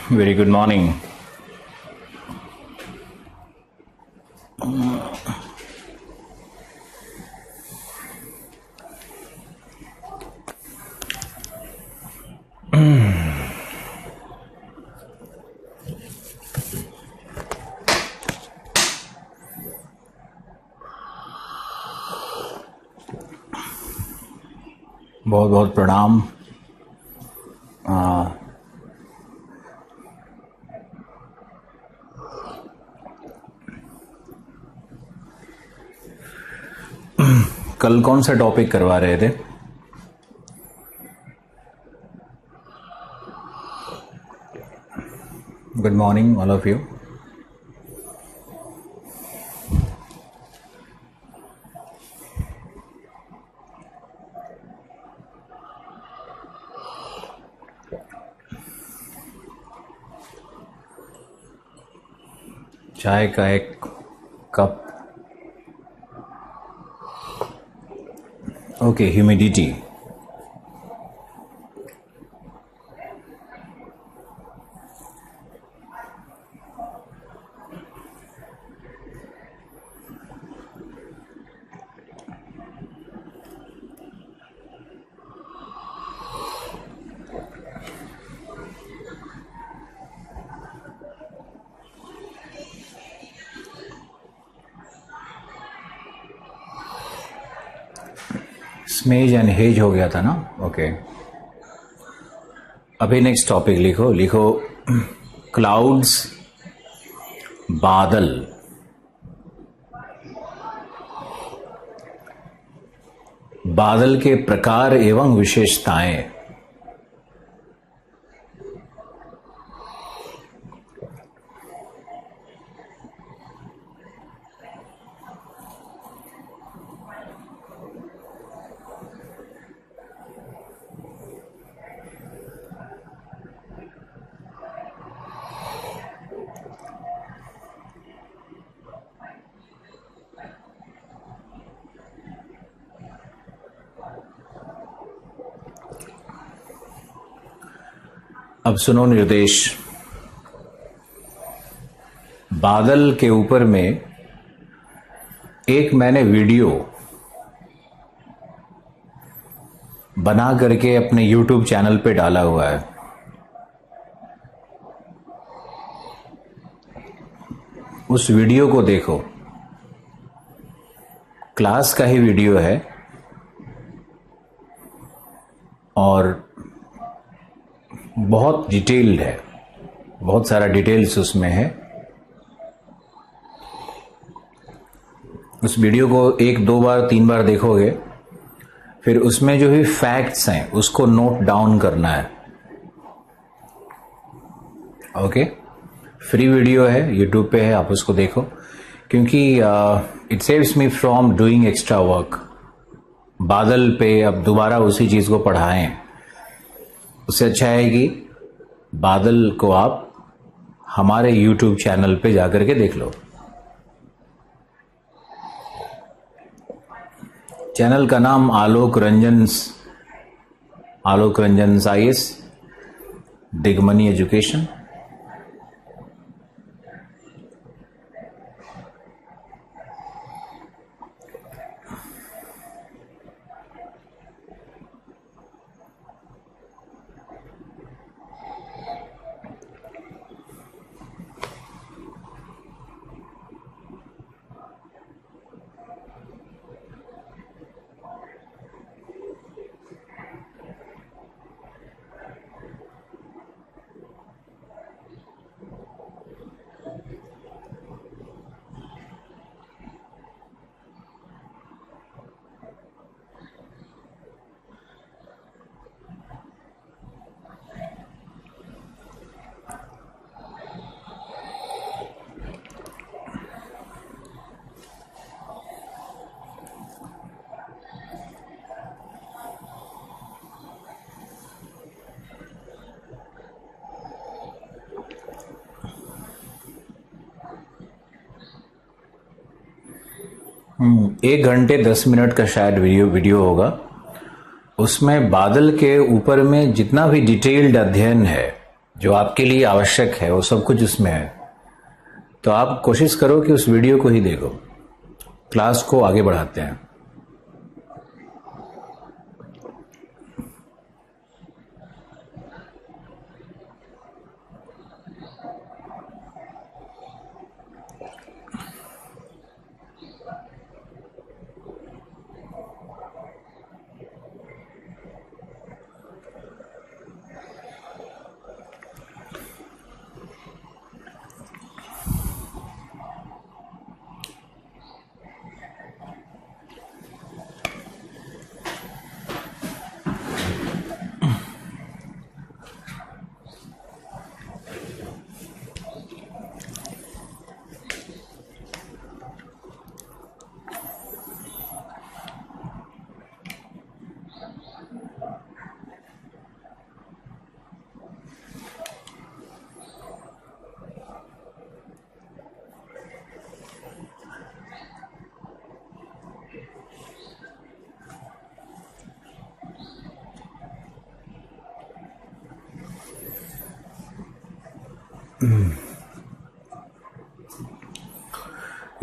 Very good morning. बहुत बहुत प्रणाम। कल कौन सा टॉपिक करवा रहे थे? Good morning all of you. चाय का एक cup. Okay, humidity. Smaze and haze हो गया था ना? ओके। अभी नेक्स्ट टॉपिक लिखो क्लाउड्स, बादल। बादल के प्रकार एवं विशेषताएं। अब सुनो निर्देश। बादल के ऊपर में एक मैंने वीडियो बना करके अपने YouTube चैनल पे डाला हुआ है। उस वीडियो को देखो। क्लास का ही वीडियो है और बहुत डिटेल्ड है, बहुत सारा डिटेल्स उसमें है। उस वीडियो को 1, 2 बार 3 बार देखोगे, फिर उसमें जो भी फैक्ट्स हैं उसको नोट डाउन करना है। ओके, फ्री वीडियो है, यूट्यूब पे है, आप उसको देखो, क्योंकि it saves me from doing extra work. बादल पे अब दोबारा उसी चीज को पढ़ाएं, उससे अच्छा है कि बादल को आप हमारे YouTube चैनल पे जाकर के देख लो। चैनल का नाम आलोक रंजन IAS, दिगमनी एजुकेशन। एक घंटे 10 मिनट का शायद वीडियो होगा। उसमें बादल के ऊपर में जितना भी डिटेल्ड अध्ययन है जो आपके लिए आवश्यक है वो सब कुछ उसमें है। तो आप कोशिश करो कि उस वीडियो को ही देखो। क्लास को आगे बढ़ाते हैं।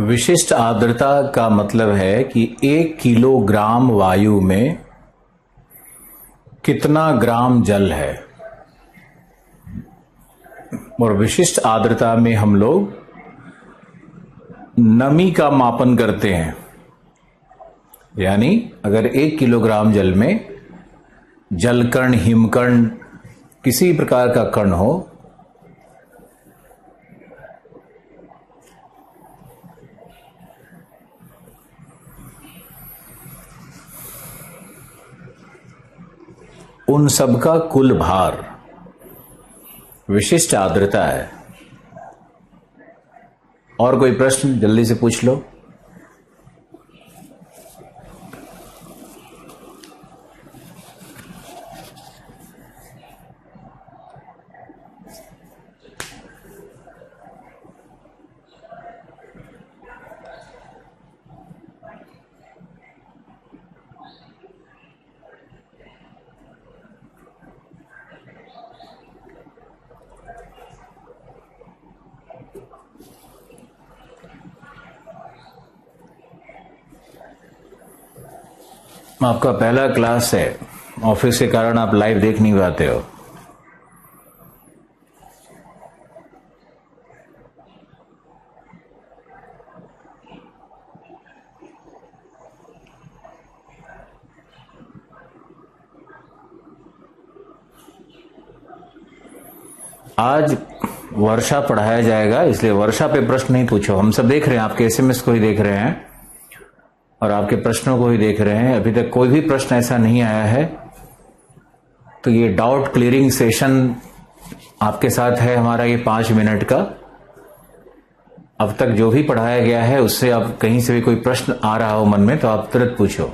विशिष्ट आर्द्रता का मतलब है कि 1 किलोग्राम वायु में कितना ग्राम जल है। और विशिष्ट आर्द्रता में हम लोग नमी का मापन करते हैं। यानी अगर 1 किलोग्राम जल में जलकण, हिमकण, किसी प्रकार का कण हो, उन सब का कुल भार विशिष्ट आर्द्रता है। और कोई प्रश्न जल्दी से पूछ लो। आपका पहला क्लास है, ऑफिस के कारण आप लाइव देख नहीं पाते हो। आज वर्षा पढ़ाया जाएगा, इसलिए वर्षा पे प्रश्न नहीं पूछो। हम सब देख रहे हैं, आपके एसएमएस को ही देख रहे हैं और आपके प्रश्नों को ही देख रहे हैं। अभी तक कोई भी प्रश्न ऐसा नहीं आया है। तो ये डाउट क्लियरिंग सेशन आपके साथ है हमारा, ये 5 मिनट का। अब तक जो भी पढ़ाया गया है उससे आप कहीं से भी कोई प्रश्न आ रहा हो मन में तो आप तुरंत पूछो।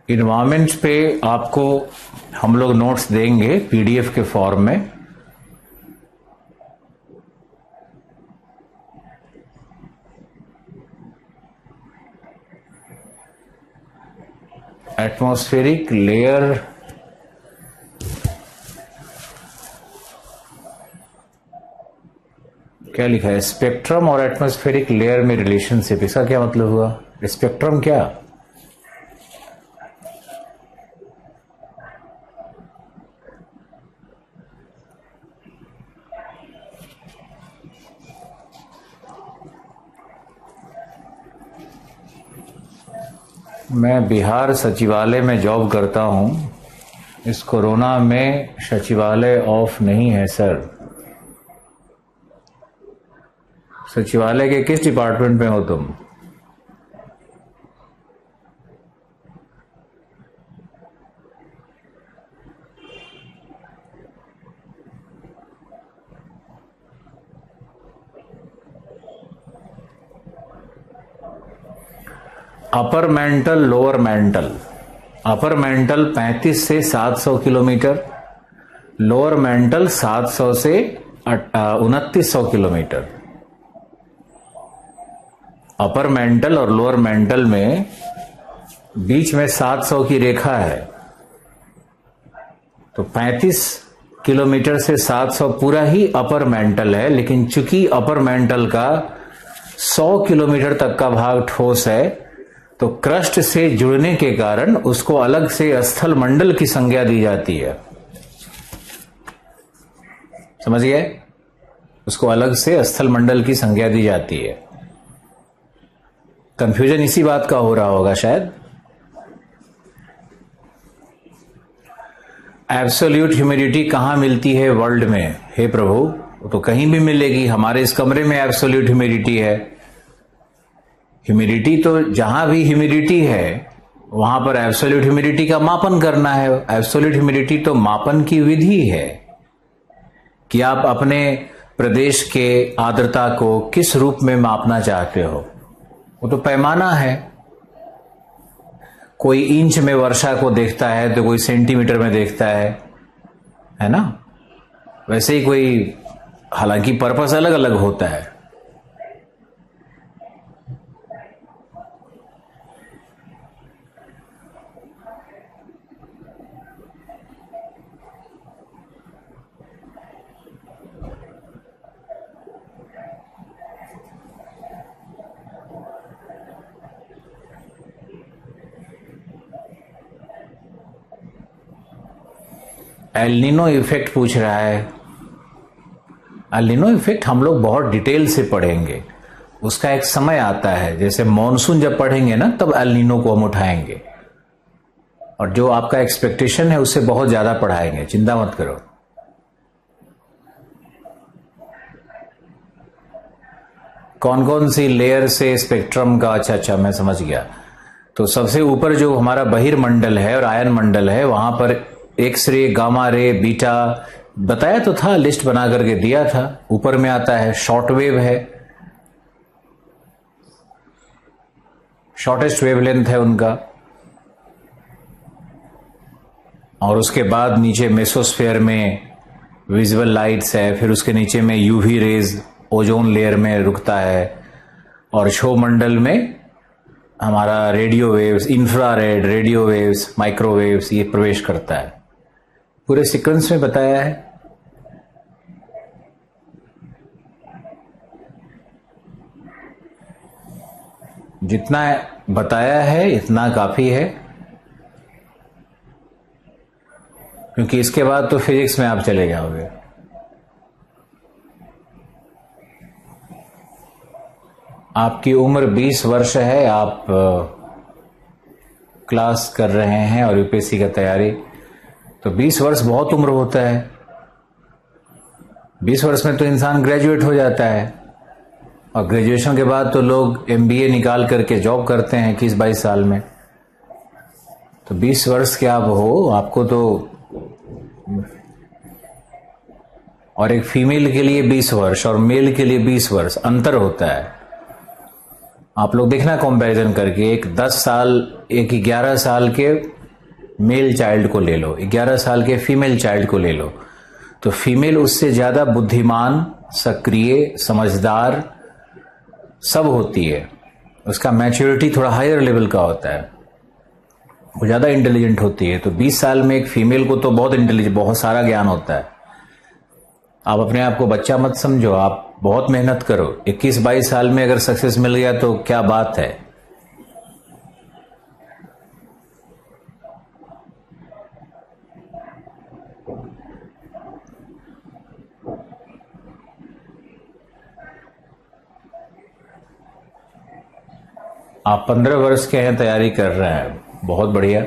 इन्वायरमेंट पे आपको हम लोग नोट्स देंगे पीडीएफ के फॉर्म में। एटमॉस्फेरिक लेयर क्या लिखा है? स्पेक्ट्रम और एटमॉस्फेरिक लेयर में रिलेशनशिप, इसका क्या मतलब हुआ? स्पेक्ट्रम क्या? मैं बिहार सचिवालय में जॉब करता हूँ। इस कोरोना में सचिवालय ऑफ नहीं है सर। सचिवालय के किस डिपार्टमेंट में हो तुम? Upper mantle, lower mental. Upper mantle 35 से 700 किलोमीटर, लोअर मेंटल 700 से 2900 किलोमीटर। अपर मेंटल और लोअर मेंटल में बीच में 700 की रेखा है, तो 35 किलोमीटर से 700 पूरा ही अपर मेंटल है। लेकिन चूंकि अपर मेंटल का 100 किलोमीटर तक का भाग ठोस है, तो क्रस्ट से जुड़ने के कारण उसको अलग से स्थल मंडल की संज्ञा दी जाती है। समझ गए? उसको अलग से स्थल मंडल की संज्ञा दी जाती है। कंफ्यूजन इसी बात का हो रहा होगा शायद। एब्सोल्यूट ह्यूमिडिटी कहां मिलती है वर्ल्ड में? हे प्रभु, तो कहीं भी मिलेगी। हमारे इस कमरे में एब्सोल्यूट ह्यूमिडिटी है। ह्यूमिडिटी तो जहां भी ह्यूमिडिटी है वहां पर एब्सोल्यूट ह्यूमिडिटी का मापन करना है। एब्सोल्यूट ह्यूमिडिटी तो मापन की विधि है कि आप अपने प्रदेश के आर्द्रता को किस रूप में मापना चाहते हो। वो तो पैमाना है। कोई इंच में वर्षा को देखता है तो कोई सेंटीमीटर में देखता है ना? वैसे ही कोई, हालांकि पर्पस अलग अलग होता है। एल नीनो इफेक्ट पूछ रहा है। एल नीनो इफेक्ट हम लोग बहुत डिटेल से पढ़ेंगे। उसका एक समय आता है, जैसे मॉनसून जब पढ़ेंगे ना, तब एल नीनो को हम उठाएंगे। और जो आपका एक्सपेक्टेशन है उससे बहुत ज्यादा पढ़ाएंगे, चिंता मत करो। कौन कौन सी लेयर से स्पेक्ट्रम का? अच्छा, मैं समझ गया। तो सबसे ऊपर जो हमारा बहिर्मंडल है और आयन मंडल है, वहां पर X ray, gamma ray, beta बताया तो था, लिस्ट बना करके दिया था। ऊपर में आता है शॉर्ट वेव है, शॉर्टेस्ट वेवलेंथ है उनका। और उसके बाद नीचे मेसोस्फेयर में विजिबल लाइट्स है, फिर उसके नीचे में यूवी रेज ओजोन लेयर में रुकता है, और क्षोमंडल में हमारा radio waves, infrared, radio waves, microwaves ये प्रवेश करता है। पूरे सीक्वेंस में बताया है। जितना बताया है इतना काफी है, क्योंकि इसके बाद तो फिजिक्स में आप चले जाओगे। आपकी उम्र 20 वर्ष है, आप क्लास कर रहे हैं और यूपीएससी का तैयारी, तो 20 वर्ष बहुत उम्र होता है। 20 वर्ष में तो इंसान ग्रेजुएट हो जाता है, और ग्रेजुएशन के बाद तो लोग एमबीए निकाल करके जॉब करते हैं 21-22 साल में। तो 20 वर्ष के आप हो, आपको तो, और एक फीमेल के लिए 20 वर्ष और मेल के लिए 20 वर्ष अंतर होता है। आप लोग देखना कंपैरिजन करके, एक 10 साल, एक 11 साल के मेल चाइल्ड को ले लो, 11 साल के फीमेल चाइल्ड को ले लो, तो फीमेल उससे ज्यादा बुद्धिमान, सक्रिय, समझदार सब होती है। उसका मैच्योरिटी थोड़ा हायर लेवल का होता है, वो ज्यादा इंटेलिजेंट होती है। तो 20 साल में एक फीमेल को तो बहुत इंटेलिजेंट, बहुत सारा ज्ञान होता है। आप अपने आप को बच्चा मत समझो, आप बहुत मेहनत करो। 21-22 साल में अगर सक्सेस मिल गया तो क्या बात है। आप 15 वर्ष के हैं, तैयारी कर रहे हैं, बहुत बढ़िया।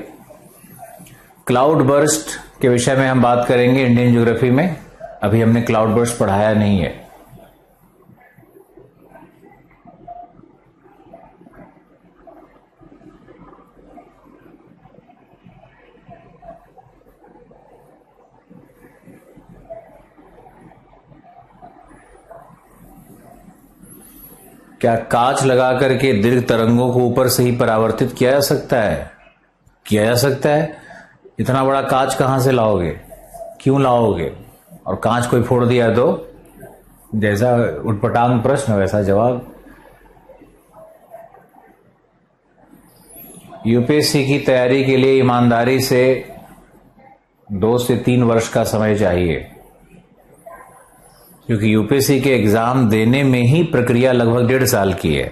क्लाउड बर्स्ट के विषय में हम बात करेंगे इंडियन ज्योग्राफी में। अभी हमने क्लाउड बर्स्ट पढ़ाया नहीं है। क्या कांच लगा करके दीर्घ तरंगों को ऊपर से ही परावर्तित किया जा सकता है? किया जा सकता है। इतना बड़ा कांच कहां से लाओगे, क्यों लाओगे? और कांच कोई फोड़ दिया तो? जैसा उटपटांग प्रश्न वैसा जवाब। यूपीएससी की तैयारी के लिए ईमानदारी से 2 से 3 वर्ष का समय चाहिए, क्योंकि यूपीएससी के एग्जाम देने में ही प्रक्रिया लगभग 1.5 साल की है।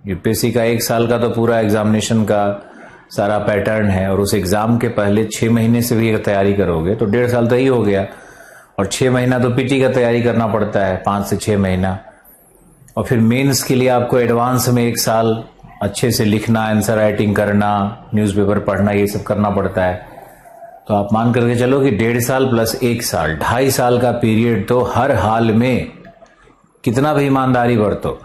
यूपीएससी का 1 साल का तो पूरा एग्जामिनेशन का सारा पैटर्न है, और उस एग्जाम के पहले 6 महीने से भी अगर तैयारी करोगे तो 1.5 साल तो ही हो गया। और 6 महीना तो पीटी का तैयारी करना पड़ता है, 5 से 6 महीना। और फिर मेंस के लिए आपको एडवांस में 1 साल अच्छे से लिखना, आंसर राइटिंग करना, न्यूज़पेपर पढ़ना, ये सब करना पड़ता है। तो आप मान करके चलो कि 1.5 साल प्लस 1 साल, 2.5 साल का पीरियड तो हर हाल में कितना भी ईमानदारी बरतो।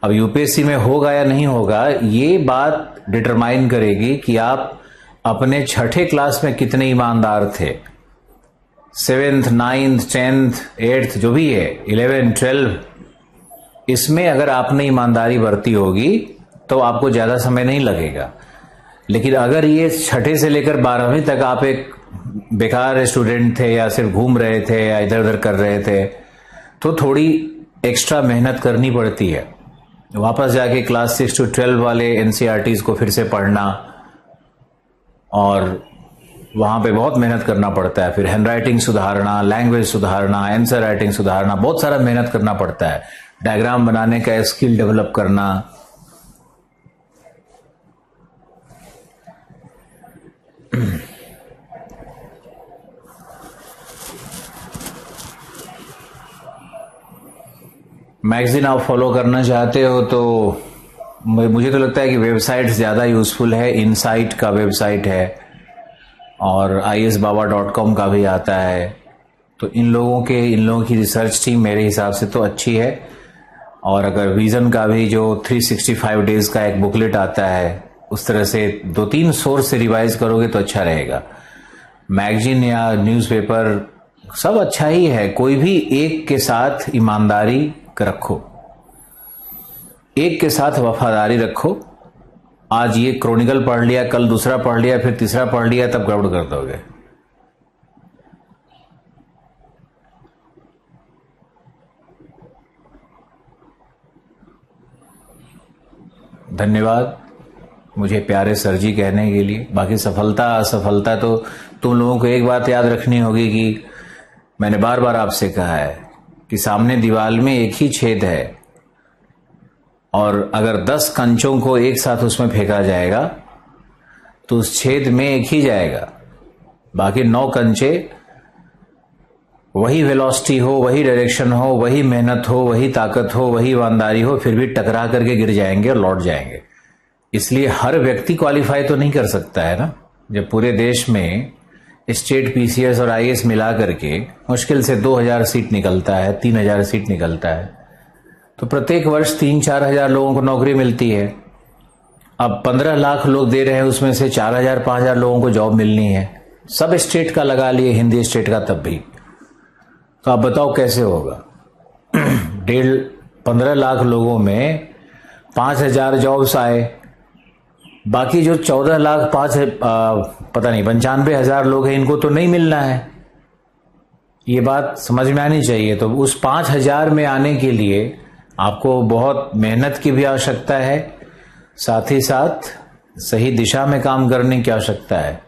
अब यूपीएससी में होगा या नहीं होगा, ये बात डिटरमाइन करेगी कि आप अपने 6ठे क्लास में कितने ईमानदार थे। 7th, 9th, 10th, 8th जो भी है, 11, 12, इसमें अगर आपने ईमानदारी बरती होगी तो आपको ज्यादा समय नहीं लगेगा। लेकिन अगर ये 6ठे से लेकर 12वीं तक आप एक बेकार स्टूडेंट थे, या सिर्फ घूम रहे थे, या इधर उधर कर रहे थे, तो थोड़ी एक्स्ट्रा मेहनत करनी पड़ती है। वापस जाके क्लास 6 to 12 वाले एनसीईआरटीज को फिर से पढ़ना, और वहां पे बहुत मेहनत करना पड़ता है। फिर हैंड राइटिंग सुधारना, लैंग्वेज सुधारना, आंसर राइटिंग सुधारना, बहुत सारा मेहनत करना पड़ता है। डायग्राम बनाने का स्किल डेवलप करना। मैगजीन आप फॉलो करना चाहते हो तो मुझे तो लगता है कि वेबसाइट ज़्यादा यूजफुल है। इनसाइट का वेबसाइट है, और isbaba.com का भी आता है। तो इन लोगों की रिसर्च टीम मेरे हिसाब से तो अच्छी है। और अगर विजन का भी जो 365 डेज का एक बुकलेट आता है, उस तरह से 2-3 सोर्स से रिवाइज करोगे तो अच्छा रहेगा। मैगजीन या न्यूज़पेपर सब अच्छा ही है, कोई भी एक के साथ ईमानदारी रखो, एक के साथ वफादारी रखो। आज ये क्रॉनिकल पढ़ लिया, कल दूसरा पढ़ लिया, फिर तीसरा पढ़ लिया, तब गड़बड़ कर दोगे। धन्यवाद मुझे प्यारे सर जी कहने के लिए। बाकी सफलता असफलता तो तुम लोगों को एक बात याद रखनी होगी कि मैंने बार बार आपसे कहा है कि सामने दीवार में एक ही छेद है, और अगर 10 कंचों को एक साथ उसमें फेंका जाएगा तो उस छेद में एक ही जाएगा। बाकी 9 कंचे, वही वेलोसिटी हो, वही डायरेक्शन हो, वही मेहनत हो, वही ताकत हो, वही ईमानदारी हो, फिर भी टकरा करके गिर जाएंगे और लौट जाएंगे। इसलिए हर व्यक्ति क्वालिफाई तो नहीं कर सकता है ना। जब पूरे देश में स्टेट पीसीएस और आईएएस मिला करके मुश्किल से 2000 सीट निकलता है, 3000 सीट निकलता है, तो प्रत्येक वर्ष 3-4 हजार लोगों को नौकरी मिलती है। अब 15 लाख लोग दे रहे हैं, उसमें से 4000-5000 लोगों को जॉब मिलनी है। सब स्टेट का लगा लिए, हिंदी स्टेट का तब भी। तो आप बताओ कैसे होगा? 15 लाख लोगों में 5000 जॉब्स आए, बाकी जो 14 लाख 95,000 लोग हैं, इनको तो नहीं मिलना है। ये बात समझ में आनी चाहिए। तो उस 5000 में आने के लिए आपको बहुत मेहनत की भी आवश्यकता है, साथ ही साथ सही दिशा में काम करने की आवश्यकता है।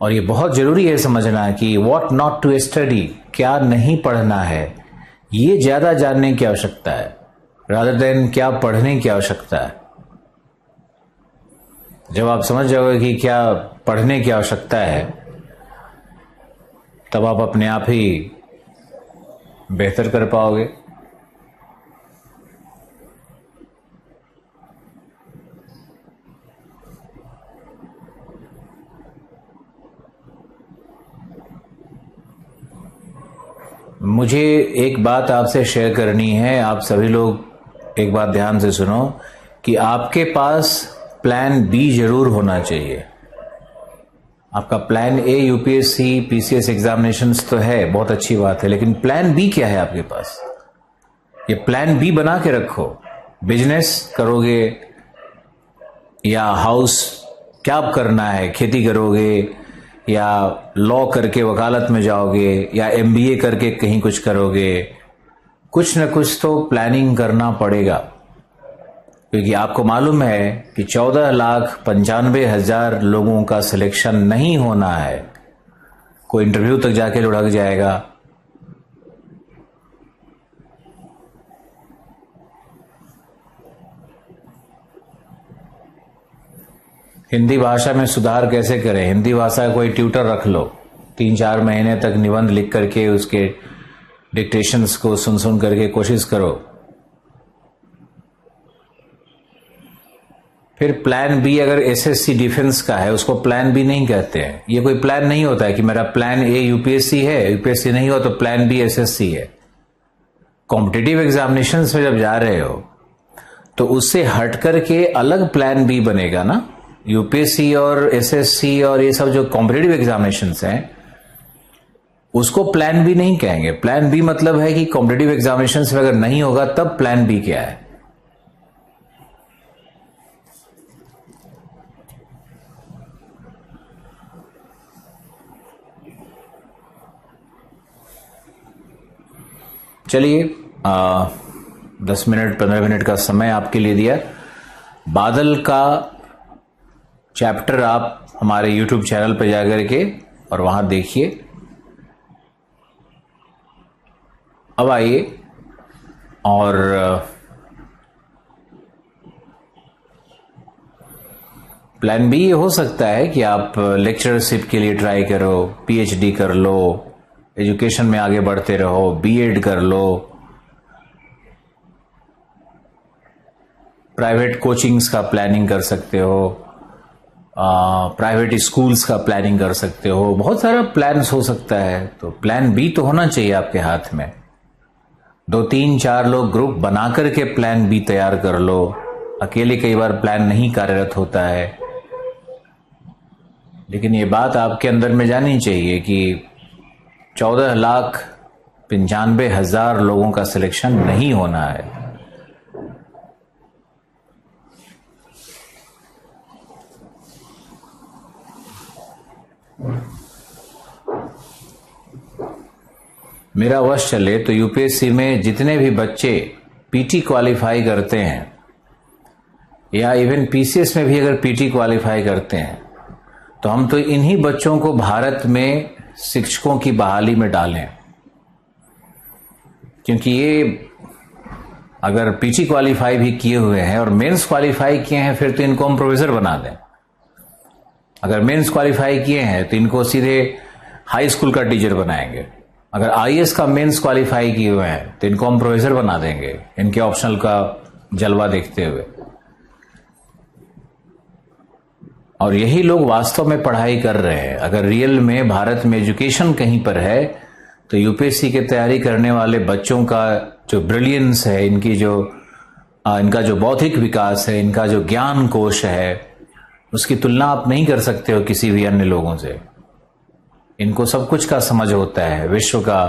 और ये बहुत जरूरी है समझना कि व्हाट नॉट टू स्टडी, क्या नहीं पढ़ना है, ये ज्यादा जानने की आवश्यकता है रादर देन क्या पढ़ने की आवश्यकता है। जब आप समझ जाओगे कि क्या पढ़ने की आवश्यकता है, तब आप अपने आप ही बेहतर कर पाओगे। मुझे एक बात आपसे शेयर करनी है। आप सभी लोग एक बात ध्यान से सुनो कि आपके पास प्लान बी जरूर होना चाहिए। आपका plan A UPSC PCS examinations तो है, बहुत अच्छी बात है, लेकिन प्लान बी क्या है आपके पास? ये प्लान बी बना के रखो। बिजनेस करोगे या हाउस क्या करना है, खेती करोगे या लॉ करके वकालत में जाओगे या एमबीए करके कहीं कुछ करोगे, कुछ न कुछ तो प्लानिंग करना पड़ेगा। क्योंकि आपको मालूम है कि 14,95,000 लोगों का सिलेक्शन नहीं होना है। कोई इंटरव्यू तक जाके लुढ़क जाएगा। हिंदी भाषा में सुधार कैसे करें? हिंदी भाषा का कोई ट्यूटर रख लो, 3-4 महीने तक निबंध लिख करके उसके डिक्टेशंस को सुन सुन करके कोशिश करो। फिर प्लान बी अगर एसएससी डिफेंस का है, उसको प्लान बी नहीं कहते हैं। ये कोई प्लान नहीं होता है कि मेरा प्लान ए यूपीएससी है, यूपीएससी नहीं हो तो प्लान बी एसएससी है। कॉम्पिटिटिव एग्जामिनेशंस में जब जा रहे हो तो उससे हट करके अलग प्लान बी बनेगा ना। यूपीएससी और एसएससी और ये सब जो कॉम्पिटिटिव एग्जामिनेशंस हैं उसको प्लान बी नहीं कहेंगे। प्लान बी मतलब है कि कॉम्पिटिटिव एग्जामिनेशंस में अगर नहीं होगा तब प्लान बी क्या है। चलिए 10 मिनट 15 मिनट का समय आपके लिए दिया। बादल का चैप्टर आप हमारे YouTube चैनल पर जाकर के और वहां देखिए। अब आइए और प्लान बी ये हो सकता है कि आप लेक्चरशिप के लिए ट्राई करो, पीएचडी कर लो, एजुकेशन में आगे बढ़ते रहो, बीएड कर लो, प्राइवेट कोचिंग्स का प्लानिंग कर सकते हो, प्राइवेट स्कूल्स का प्लानिंग कर सकते हो, बहुत सारा प्लान्स हो सकता है। तो प्लान बी तो होना चाहिए आपके हाथ में। 2-3-4 लोग ग्रुप बना करके प्लान बी तैयार कर लो। अकेले कई बार प्लान नहीं कार्यरत होता है, लेकिन ये बात आपके अंदर में जानी चाहिए कि 14,95,000 लोगों का सिलेक्शन नहीं होना है। मेरा वश चले तो यूपीएससी में जितने भी बच्चे पीटी क्वालिफाई करते हैं या इवन पीसीएस में भी अगर पीटी क्वालिफाई करते हैं तो हम तो इन्हीं बच्चों को भारत में शिक्षकों की बहाली में डालें। क्योंकि ये अगर पीटी क्वालिफाई भी किए हुए हैं और मेंस क्वालिफाई किए हैं फिर तो इनको हम प्रोफेसर बना दें। अगर मेंस क्वालिफाई किए हैं तो इनको सीधे हाई स्कूल का टीचर बनाएंगे। अगर आईएएस का मेंस क्वालिफाई किए हुए हैं तो इनको हम प्रोफेसर बना देंगे, इनके ऑप्शनल का जलवा देखते हुए। और यही लोग वास्तव में पढ़ाई कर रहे हैं। अगर रियल में भारत में एजुकेशन कहीं पर है तो यूपीएससी की तैयारी करने वाले बच्चों का जो ब्रिलियंस है, इनका जो बौद्धिक विकास है, इनका जो ज्ञान कोश है, उसकी तुलना आप नहीं कर सकते हो किसी भी अन्य लोगों से। इनको सब कुछ का समझ होता है, विश्व का,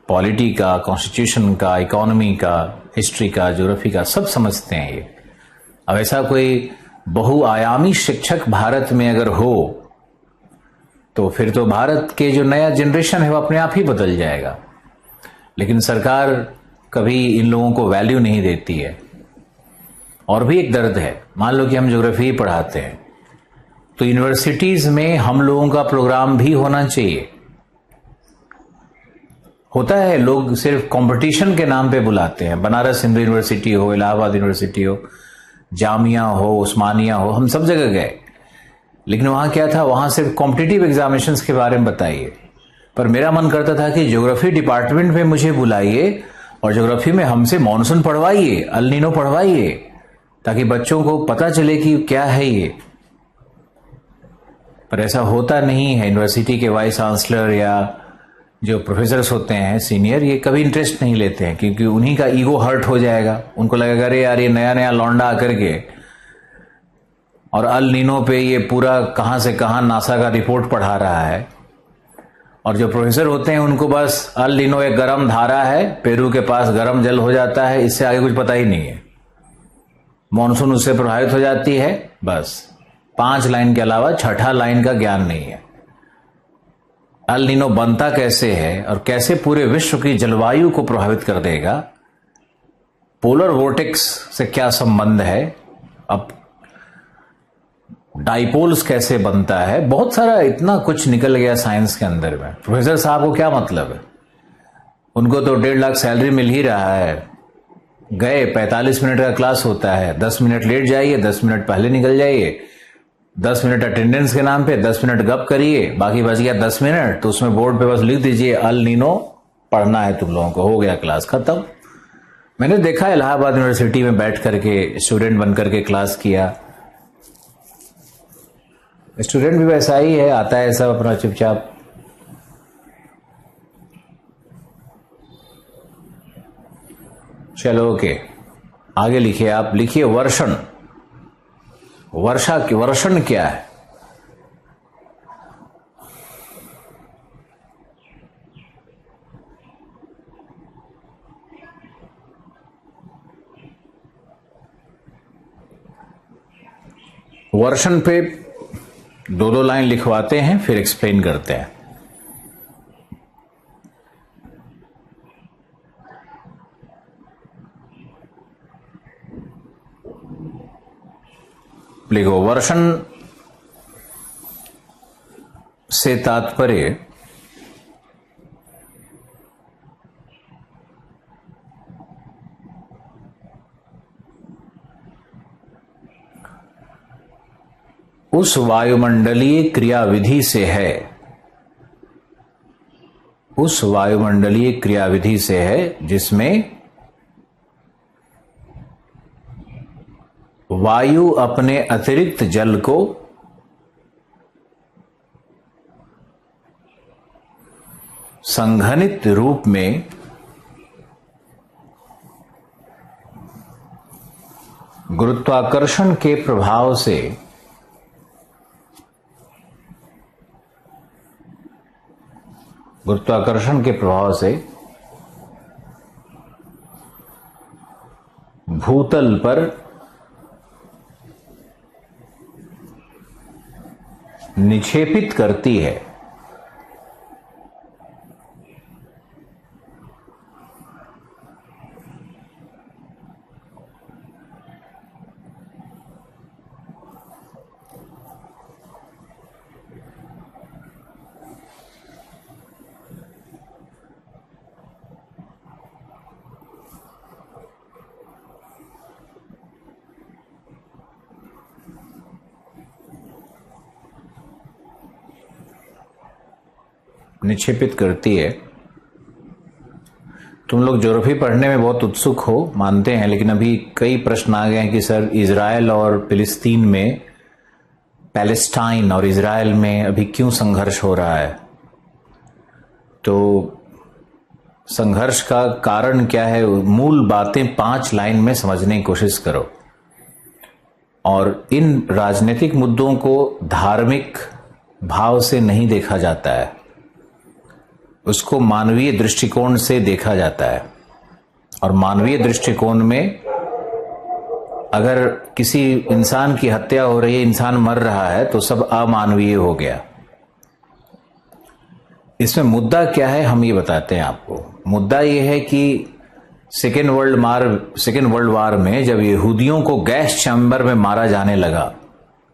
पॉलिटी का, कॉन्स्टिट्यूशन का, इकोनॉमी का, हिस्ट्री का, ज्योग्राफी का, सब समझते हैं ये। अब ऐसा कोई बहुआयामी शिक्षक भारत में अगर हो तो फिर तो भारत के जो नया जनरेशन है वो अपने आप ही बदल जाएगा। लेकिन सरकार कभी इन लोगों को वैल्यू नहीं देती है। और भी एक दर्द है, मान लो कि हम ज्योग्राफी ही पढ़ाते हैं तो यूनिवर्सिटीज में हम लोगों का प्रोग्राम भी होना चाहिए। होता है लोग सिर्फ कंपटीशन के नाम पे बुलाते हैं। बनारस हिंदू यूनिवर्सिटी हो, इलाहाबाद यूनिवर्सिटी हो, जामिया हो, उस्मानिया हो, हम सब जगह गए, लेकिन वहां क्या था, वहां सिर्फ कॉम्पिटिटिव एग्जामिनेशंस के बारे में बताइए। पर मेरा मन करता था कि ज्योग्राफी डिपार्टमेंट में मुझे बुलाइए और ज्योग्राफी में हमसे मॉनसून पढ़वाइए, अल नीनो पढ़वाइए, ताकि बच्चों को पता चले कि क्या है ये। पर ऐसा होता नहीं है। यूनिवर्सिटी के वाइस चांसलर या जो प्रोफेसर्स होते हैं सीनियर, ये कभी इंटरेस्ट नहीं लेते हैं क्योंकि उन्हीं का ईगो हर्ट हो जाएगा। उनको लगेगा अरे यार ये नया नया लौंडा आकर के और अल नीनो पे ये पूरा कहां से कहां नासा का रिपोर्ट पढ़ा रहा है। और जो प्रोफेसर होते हैं उनको बस अल नीनो एक गर्म धारा है, पेरू के पास गर्म जल हो जाता है, इससे आगे कुछ पता ही नहीं है। मॉनसून उससे प्रभावित हो जाती है, बस 5 लाइन के अलावा छठा लाइन का ज्ञान नहीं है। अल नीनो बनता कैसे है और कैसे पूरे विश्व की जलवायु को प्रभावित कर देगा, पोलर वोर्टेक्स से क्या संबंध है, अब डाइपोल्स कैसे बनता है, बहुत सारा इतना कुछ निकल गया साइंस के अंदर में। प्रोफेसर साहब को क्या मतलब है, उनको तो 1.5 लाख सैलरी मिल ही रहा है। गए 45 मिनट का क्लास होता है, 10 मिनट लेट जाइए, 10 मिनट पहले निकल जाइए, 10 मिनट अटेंडेंस के नाम पे 10 मिनट गप करिए, बाकी बच गया 10 मिनट, तो उसमें बोर्ड पे बस लिख दीजिए अल नीनो पढ़ना है तुम लोगों को, हो गया क्लास खत्म। मैंने देखा इलाहाबाद यूनिवर्सिटी में बैठ करके स्टूडेंट बन करके क्लास किया। स्टूडेंट भी वैसा ही है, आता है सब अपना चुपचाप। चलो ओके, आगे लिखिए, आप लिखिए वर्षण। वर्षण क्या है? वर्षण पे 2-2 लाइन लिखवाते हैं, फिर एक्सप्लेन करते हैं। लिखो, वर्षण से तात्पर्य उस वायुमंडलीय क्रियाविधि से है, उस वायुमंडलीय क्रियाविधि से है जिसमें वायु अपने अतिरिक्त जल को संघनित रूप में गुरुत्वाकर्षण के प्रभाव से भूतल पर निक्षेपित करती है। निक्षेपित करती है। तुम लोग ज्योग्राफी पढ़ने में बहुत उत्सुक हो, मानते हैं, लेकिन अभी कई प्रश्न आ गए हैं कि सर इजराइल और फिलिस्तीन में, पैलेस्टाइन और इजराइल में अभी क्यों संघर्ष हो रहा है। तो संघर्ष का कारण क्या है, मूल बातें 5 लाइन में समझने की कोशिश करो। और इन राजनीतिक मुद्दों को धार्मिक भाव से नहीं देखा जाता है, उसको मानवीय दृष्टिकोण से देखा जाता है। और मानवीय दृष्टिकोण में अगर किसी इंसान की हत्या हो रही है, इंसान मर रहा है, तो सब अमानवीय हो गया। इसमें मुद्दा क्या है हम ये बताते हैं आपको। मुद्दा ये है कि सेकेंड वर्ल्ड वार में जब यहूदियों को गैस चैम्बर में मारा जाने लगा,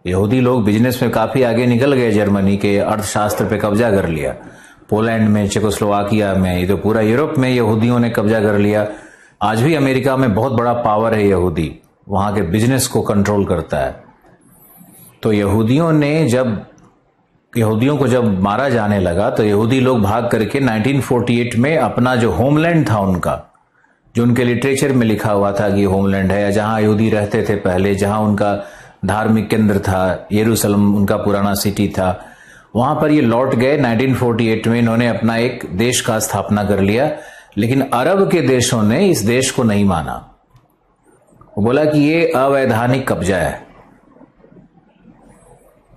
यहूदी लोग बिजनेस में काफी आगे निकल गए, जर्मनी के अर्थशास्त्र पे कब्जा कर लिया, पोलैंड में, चेकोस्लोवाकिया में, ये तो पूरा यूरोप में यहूदियों ने कब्जा कर लिया। आज भी अमेरिका में बहुत बड़ा पावर है यहूदी, वहां के बिजनेस को कंट्रोल करता है। तो यहूदियों को जब मारा जाने लगा तो यहूदी लोग भाग करके 1948 में अपना जो होमलैंड था उनका, जो उनके लिटरेचर में लिखा हुआ था कि होमलैंड है, जहां यहूदी रहते थे पहले, जहां उनका धार्मिक केंद्र था, यरूशलेम उनका पुराना सिटी था, वहां पर ये लौट गए 1948 में, इन्होंने अपना एक देश का स्थापना कर लिया, लेकिन अरब के देशों ने इस देश को नहीं माना। वो बोला कि ये अवैधानिक कब्जा है,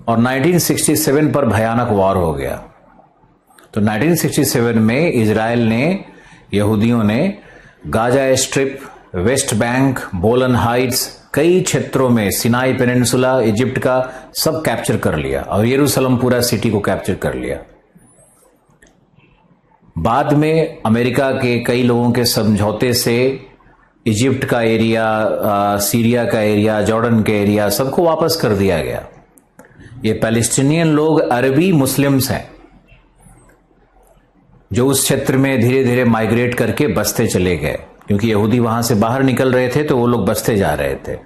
और 1967 पर भयानक वॉर हो गया। तो 1967 में इजराइल ने, यहूदियों ने गाजा स्ट्रिप, वेस्ट बैंक, बोलन हाइट्स, कई क्षेत्रों में, सिनाई पेनिनसुला, इजिप्ट का सब कैप्चर कर लिया, और यरूशलेम पूरा सिटी को कैप्चर कर लिया। बाद में अमेरिका के कई लोगों के समझौते से इजिप्ट का एरिया, सीरिया का एरिया, जॉर्डन का एरिया, सबको वापस कर दिया गया। ये पैलेस्टीनियन लोग अरबी मुस्लिम्स हैं जो उस क्षेत्र में धीरे धीरे माइग्रेट करके बसते चले गए, क्योंकि यहूदी वहां से बाहर निकल रहे थे तो वो लोग बसते जा रहे थे।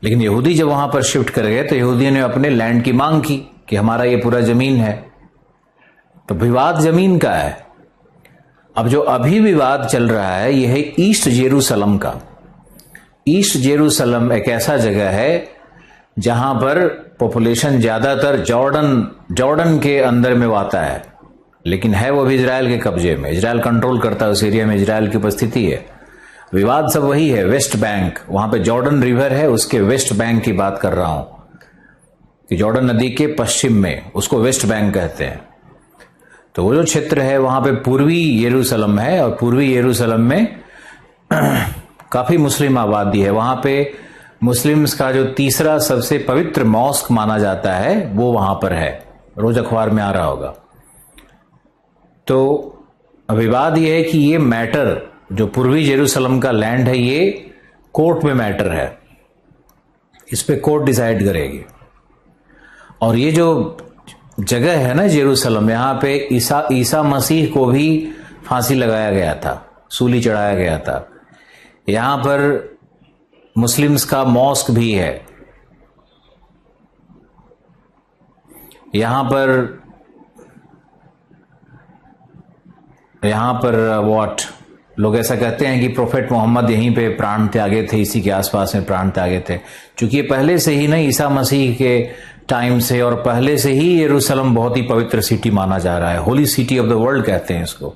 लेकिन यहूदी जब वहां पर शिफ्ट कर गए तो यहूदियों ने अपने लैंड की मांग की कि हमारा ये पूरा जमीन है। तो विवाद जमीन का है। अब जो अभी विवाद चल रहा है यह है ईस्ट जेरूसलम का। ईस्ट जेरूसलम एक ऐसा जगह है जहां पर पॉपुलेशन ज्यादातर जॉर्डन के अंदर में आता है, लेकिन है वो भी इजराइल के कब्जे में। इजराइल कंट्रोल करता है उस एरिया में, इजराइल की उपस्थिति है। विवाद सब वही है, वेस्ट बैंक, वहां पे जॉर्डन रिवर है, उसके वेस्ट बैंक की बात कर रहा हूं कि जॉर्डन नदी के पश्चिम में, उसको वेस्ट बैंक कहते हैं। तो वो जो क्षेत्र है वहां पे पूर्वी यरूशलेम है, और पूर्वी यरूशलेम में काफी मुस्लिम आबादी है। वहां पे मुस्लिम्स का जो तीसरा सबसे पवित्र मॉस्क माना जाता है वो वहां पर है, रोज अखबार में आ रहा होगा। तो विवाद यह है कि ये मैटर जो पूर्वी जेरूसलम का लैंड है ये कोर्ट में मैटर है, इस पे कोर्ट डिसाइड करेगी। और ये जो जगह है ना जेरूसलम, यहां पे ईसा मसीह को भी फांसी लगाया गया था, सूली चढ़ाया गया था। यहां पर मुस्लिम्स का मॉस्क भी है। यहां पर व्हाट लोग ऐसा कहते हैं कि प्रोफेट मोहम्मद यहीं पे प्राण त्यागे थे, इसी के आसपास में प्राण त्यागे थे। क्योंकि ये पहले से ही ना ईसा मसीह के टाइम से और पहले से ही यरूशलेम बहुत ही पवित्र सिटी माना जा रहा है, holy city of the world कहते हैं इसको।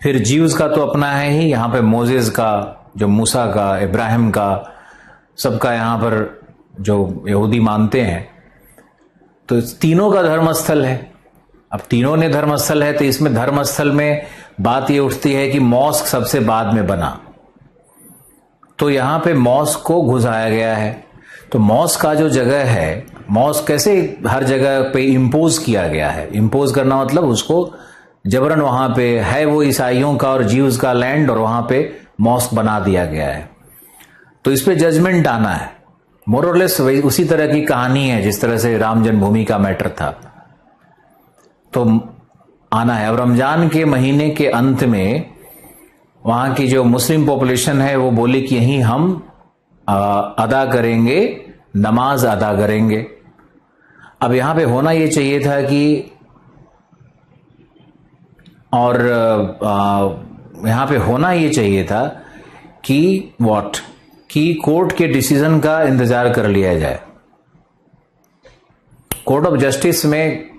फिर जीव्स का तो अपना है ही, यहाँ पे मोजेस का, जो मूसा का, इब्राहिम का, सबका यहाँ पर जो यहूदी मानते हैं। तो तीनों का धर्मस्थल है। अब तीनों ने धर्मस्थल है तो इसमें धर्मस्थल में बात ये उठती है कि मॉस्क सबसे बाद में बना, तो यहां पे मॉस्क को घुसाया गया है। तो मॉस्क का जो जगह है, मॉस्क कैसे हर जगह पे इंपोज किया गया है। इंपोज करना मतलब उसको जबरन वहां पे है, वो ईसाइयों का और जीव्स का लैंड, और वहां पे मॉस्क बना दिया गया है। तो इस पे जजमेंट आना है। मोरलेस उसी तरह की कहानी है जिस तरह से राम जन्मभूमि का मैटर था, तो आना है। अब रमजान के महीने के अंत में वहां की जो मुस्लिम पॉपुलेशन है वो बोली कि यहीं हम अदा करेंगे, नमाज अदा करेंगे। अब यहां पे होना ये चाहिए था कि, और यहां पे होना ये चाहिए था कि व्हाट, कि कोर्ट के डिसीजन का इंतजार कर लिया जाए। कोर्ट ऑफ जस्टिस में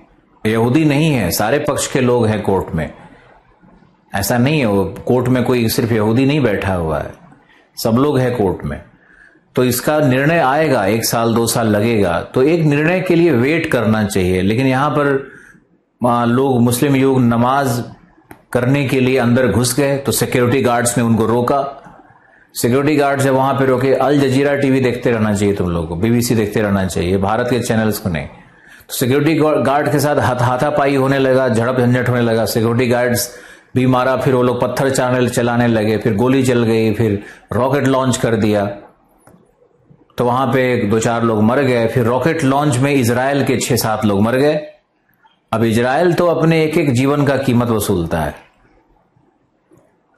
यहूदी नहीं है, सारे पक्ष के लोग हैं कोर्ट में। ऐसा नहीं है, वो कोर्ट में कोई सिर्फ यहूदी नहीं बैठा हुआ है, सब लोग हैं कोर्ट में। तो इसका निर्णय आएगा, 1 साल 2 साल लगेगा, तो एक निर्णय के लिए वेट करना चाहिए। लेकिन यहां पर लोग, मुस्लिम लोग नमाज करने के लिए अंदर घुस गए, तो सिक्योरिटी गार्ड्स ने उनको रोका। सिक्योरिटी गार्ड जब वहां पे रोके, अल जजीरा टीवी देखते रहना चाहिए तुम लोगों को, बीबीसी देखते रहना चाहिए, भारत के चैनल्स को नहीं। तो सिक्योरिटी गार्ड के साथ हाथापाई होने लगा, झड़प झंझट होने लगा। सिक्योरिटी गार्ड्स भी मारा, फिर वो लोग पत्थर चलाने लगे, फिर गोली चल गई, फिर रॉकेट लॉन्च कर दिया। तो वहां पे 2-4 लोग मर गए। फिर रॉकेट लॉन्च में इजराइल के 6-7 लोग मर गए। अब इजराइल तो अपने एक एक जीवन का कीमत वसूलता है,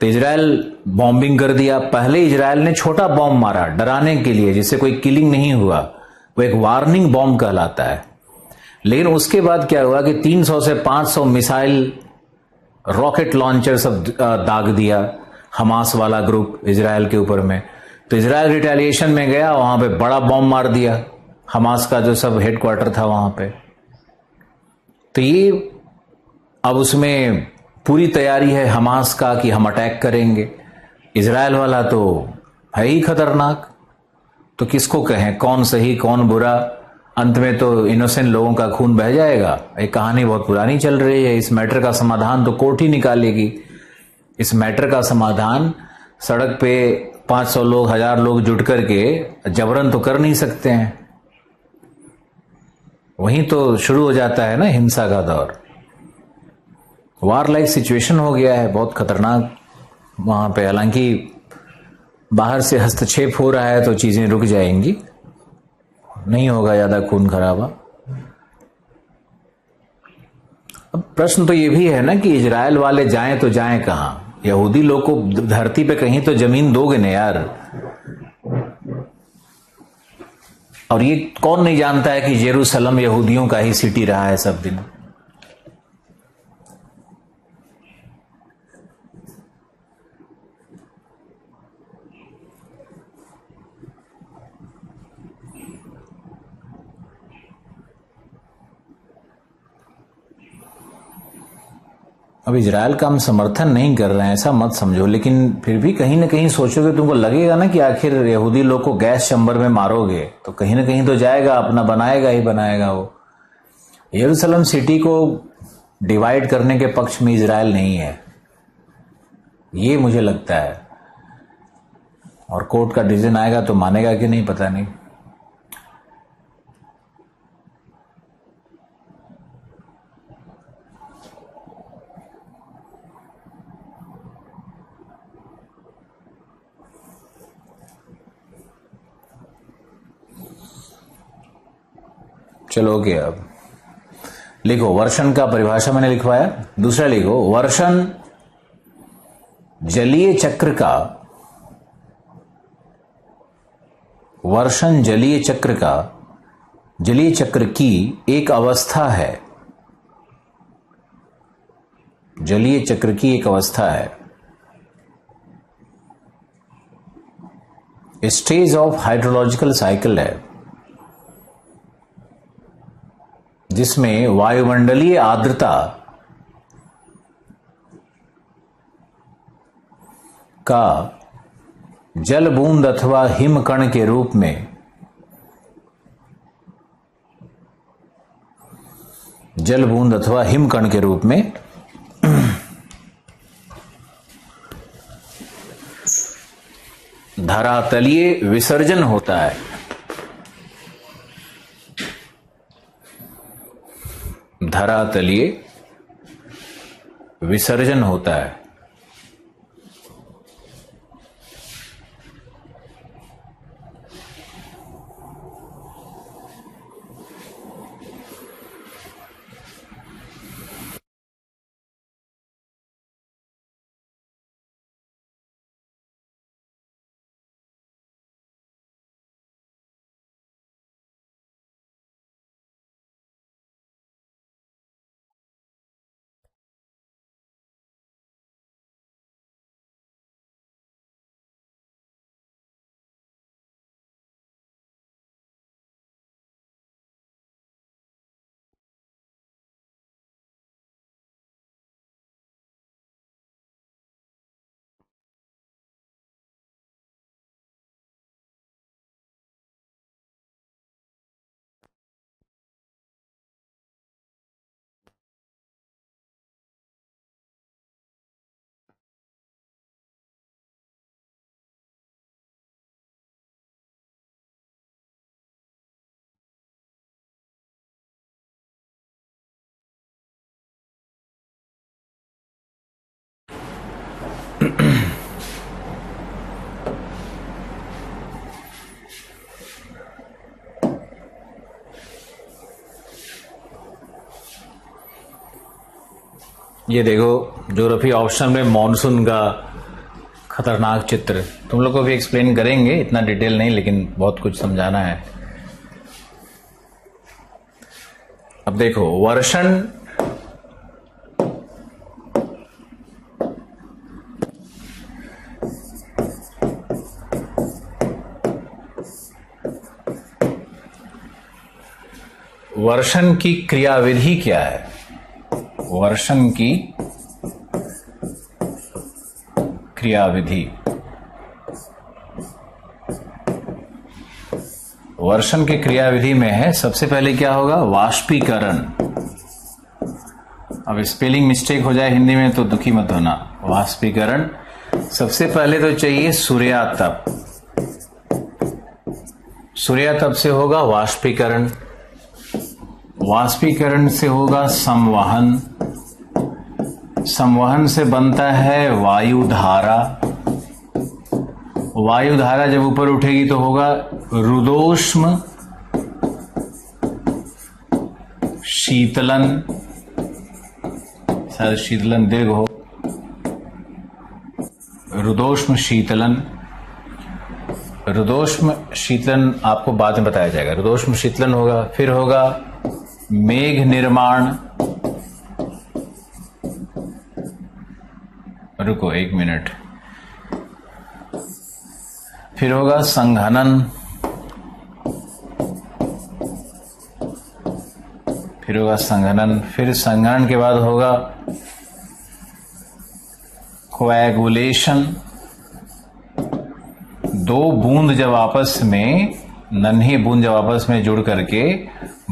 तो इजराइल बॉम्बिंग कर दिया। पहले इजराइल ने छोटा बॉम्ब मारा डराने के लिए, जिससे कोई किलिंग नहीं हुआ, वो एक वार्निंग बॉम्ब कहलाता है। लेकिन उसके बाद क्या हुआ कि 300 से 500 मिसाइल, रॉकेट लॉन्चर सब दाग दिया हमास वाला ग्रुप इजराइल के ऊपर में। तो इजराइल रिटेलिएशन में गया, वहां पे बड़ा बॉम्ब मार दिया, हमास का जो सब हेडक्वार्टर था वहां पे। तो ये अब उसमें पूरी तैयारी है हमास का कि हम अटैक करेंगे। इजराइल वाला तो है ही खतरनाक, तो किसको कहें कौन सही कौन बुरा। अंत में तो इनोसेंट लोगों का खून बह जाएगा। एक कहानी बहुत पुरानी चल रही है। इस मैटर का समाधान तो कोर्ट ही निकालेगी। इस मैटर का समाधान सड़क पे 500 लोग 1000 लोग जुट करके जबरन तो कर नहीं सकते हैं। वहीं तो शुरू हो जाता है ना हिंसा का दौर। वार लाइक सिचुएशन हो गया है, बहुत खतरनाक वहां पे। हालांकि बाहर से हस्तक्षेप हो रहा है तो चीजें रुक जाएंगी, नहीं होगा ज्यादा खून खराबा। अब प्रश्न तो ये भी है ना कि इजराइल वाले जाएं तो जाएं कहां? यहूदी लोग को धरती पे कहीं तो जमीन दोगे ना यार। और ये कौन नहीं जानता है कि जेरूसलम यहूदियों का ही सिटी रहा है सब दिन। अब इजराइल का हम समर्थन नहीं कर रहे हैं ऐसा मत समझो, लेकिन फिर भी कहीं ना कहीं सोचोगे, तुमको लगेगा ना कि आखिर यहूदी लोग को गैस चैम्बर में मारोगे तो कहीं ना कहीं तो जाएगा, अपना बनाएगा ही बनाएगा वो। यरूशलेम सिटी को डिवाइड करने के पक्ष में इजराइल नहीं है, ये मुझे लगता है। और कोर्ट का डिसीजन आएगा तो मानेगा कि नहीं पता नहीं। चलो ओके, अब लिखो वर्षण का परिभाषा मैंने लिखवाया। दूसरा लिखो वर्षण जलीय चक्र का, वर्षण जलीय चक्र का, जलीय चक्र की एक अवस्था है। जलीय चक्र की एक अवस्था है, स्टेज ऑफ हाइड्रोलॉजिकल साइकिल है, जिसमें वायुमंडलीय आर्द्रता का जल बूंद अथवा हिमकण के रूप में, जल बूंद अथवा हिमकण के रूप में धरातलीय विसर्जन होता है। धरातलीय विसर्जन होता है। ये देखो ज्योग्राफी ऑप्शन में मॉनसून का खतरनाक चित्र, तुम लोग को भी एक्सप्लेन करेंगे, इतना डिटेल नहीं लेकिन बहुत कुछ समझाना है। अब देखो वर्षण वर्षण की क्रियाविधि क्या है? वर्षण की क्रियाविधि। वर्षण की क्रियाविधि में है, सबसे पहले क्या होगा, वाष्पीकरण। अब स्पेलिंग मिस्टेक हो जाए हिंदी में तो दुखी मत होना। वाष्पीकरण, सबसे पहले तो चाहिए सूर्यातप। सूर्यातप से होगा वाष्पीकरण, वाष्पीकरण से होगा संवहन, संवहन से बनता है वायुधारा, वायुधारा जब ऊपर उठेगी तो होगा रुदोष्म शीतलन, शायद शीतलन दीर्घ हो, रुदोष्म शीतलन। रुदोष्म शीतलन आपको बाद में बताया जाएगा, रुदोष्म शीतलन होगा। फिर होगा मेघ निर्माण, रुको एक मिनट, फिर होगा संघनन, फिर होगा संघनन, फिर संघनन के बाद होगा कोएगुलेशन। दो बूंद जब आपस में, नन्ही बूंद जब आपस में जुड़ करके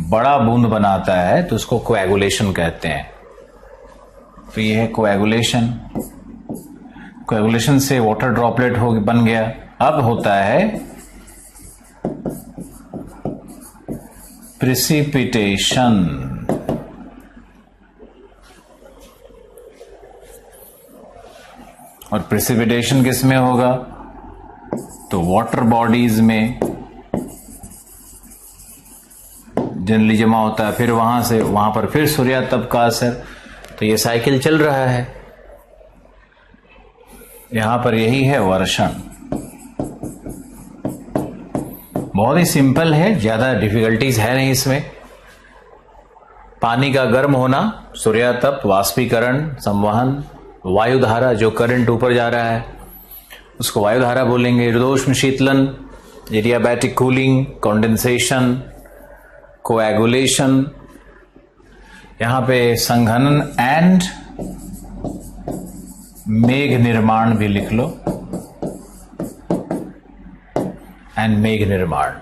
बड़ा बूंद बनाता है तो उसको कोएगुलेशन कहते हैं। तो ये है कोएगुलेशन। कोएगुलेशन से वाटर ड्रॉपलेट हो बन गया। अब होता है प्रिसिपिटेशन। और प्रिसिपिटेशन किस में होगा, तो वाटर बॉडीज में जनरली जमा होता है, फिर वहां से वहां पर फिर सूर्यातप का असर। तो ये साइकिल चल रहा है। यहां पर यही है वर्षण। बहुत ही सिंपल है, ज्यादा डिफिकल्टीज है नहीं इसमें। पानी का गर्म होना, सूर्यातप, वाष्पीकरण, संवहन, वायुधारा, जो करंट ऊपर जा रहा है उसको वायुधारा बोलेंगे। रुदोष्म शीतलन, एडियाबैटिक कूलिंग, कंडेंसेशन, कोएगुलेशन। यहां पे संघनन एंड मेघ निर्माण भी लिख लो, एंड मेघ निर्माण।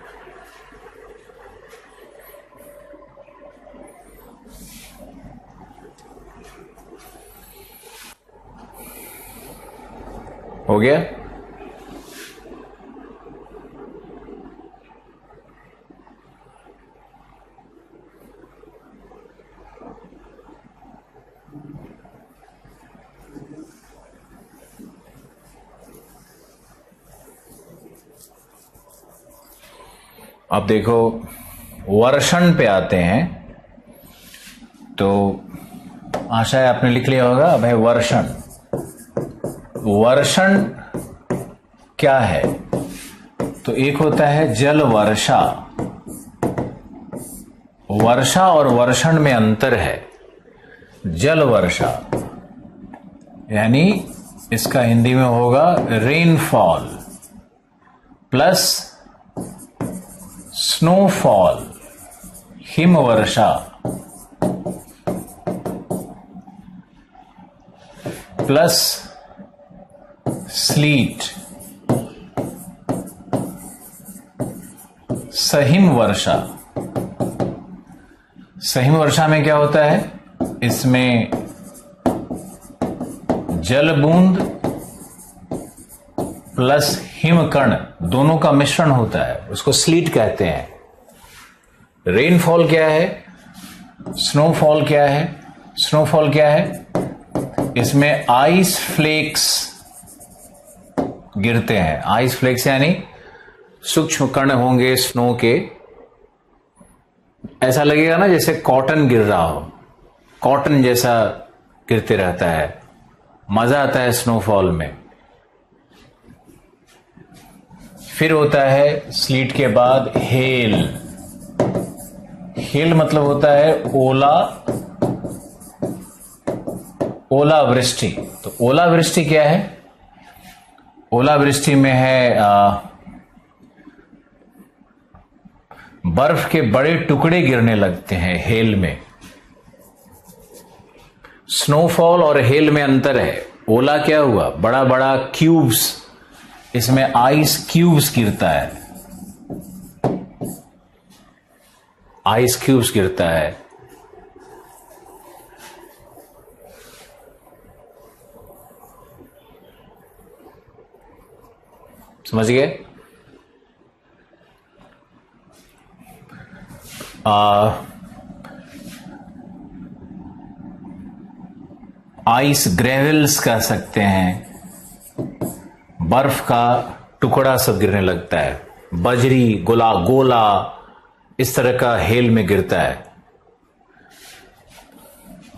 हो गया। अब देखो वर्षण पे आते हैं, तो आशा है आपने लिख लिया होगा। अब है वर्षण। वर्षण क्या है, तो एक होता है जल वर्षा। वर्षा और वर्षण में अंतर है। जल वर्षा यानी इसका हिंदी में होगा रेनफॉल प्लस स्नोफॉल, हिमवर्षा प्लस स्लीट, सहिम वर्षा। सहिम वर्षा में क्या होता है, इसमें जल बूंद प्लस हिमकण दोनों का मिश्रण होता है, उसको स्लीट कहते हैं। रेनफॉल क्या है, स्नोफॉल क्या है? स्नोफॉल क्या है, इसमें आइस फ्लेक्स गिरते हैं। आइस फ्लेक्स यानी सूक्ष्म कण होंगे स्नो के, ऐसा लगेगा ना जैसे कॉटन गिर रहा हो, कॉटन जैसा गिरते रहता है, मजा आता है स्नोफॉल में। फिर होता है स्लीट के बाद हेल। हेल मतलब होता है ओला, ओलावृष्टि। तो ओलावृष्टि क्या है, ओलावृष्टि में है बर्फ के बड़े टुकड़े गिरने लगते हैं हेल में। स्नोफॉल और हेल में अंतर है। ओला क्या हुआ, बड़ा बड़ा क्यूब्स, इसमें आइस क्यूब्स गिरता है, आइस क्यूब्स गिरता है। समझ गए? आइस ग्रेवल्स कह सकते हैं, बर्फ का टुकड़ा सब गिरने लगता है, बजरी, गोला इस तरह का हेल में गिरता है।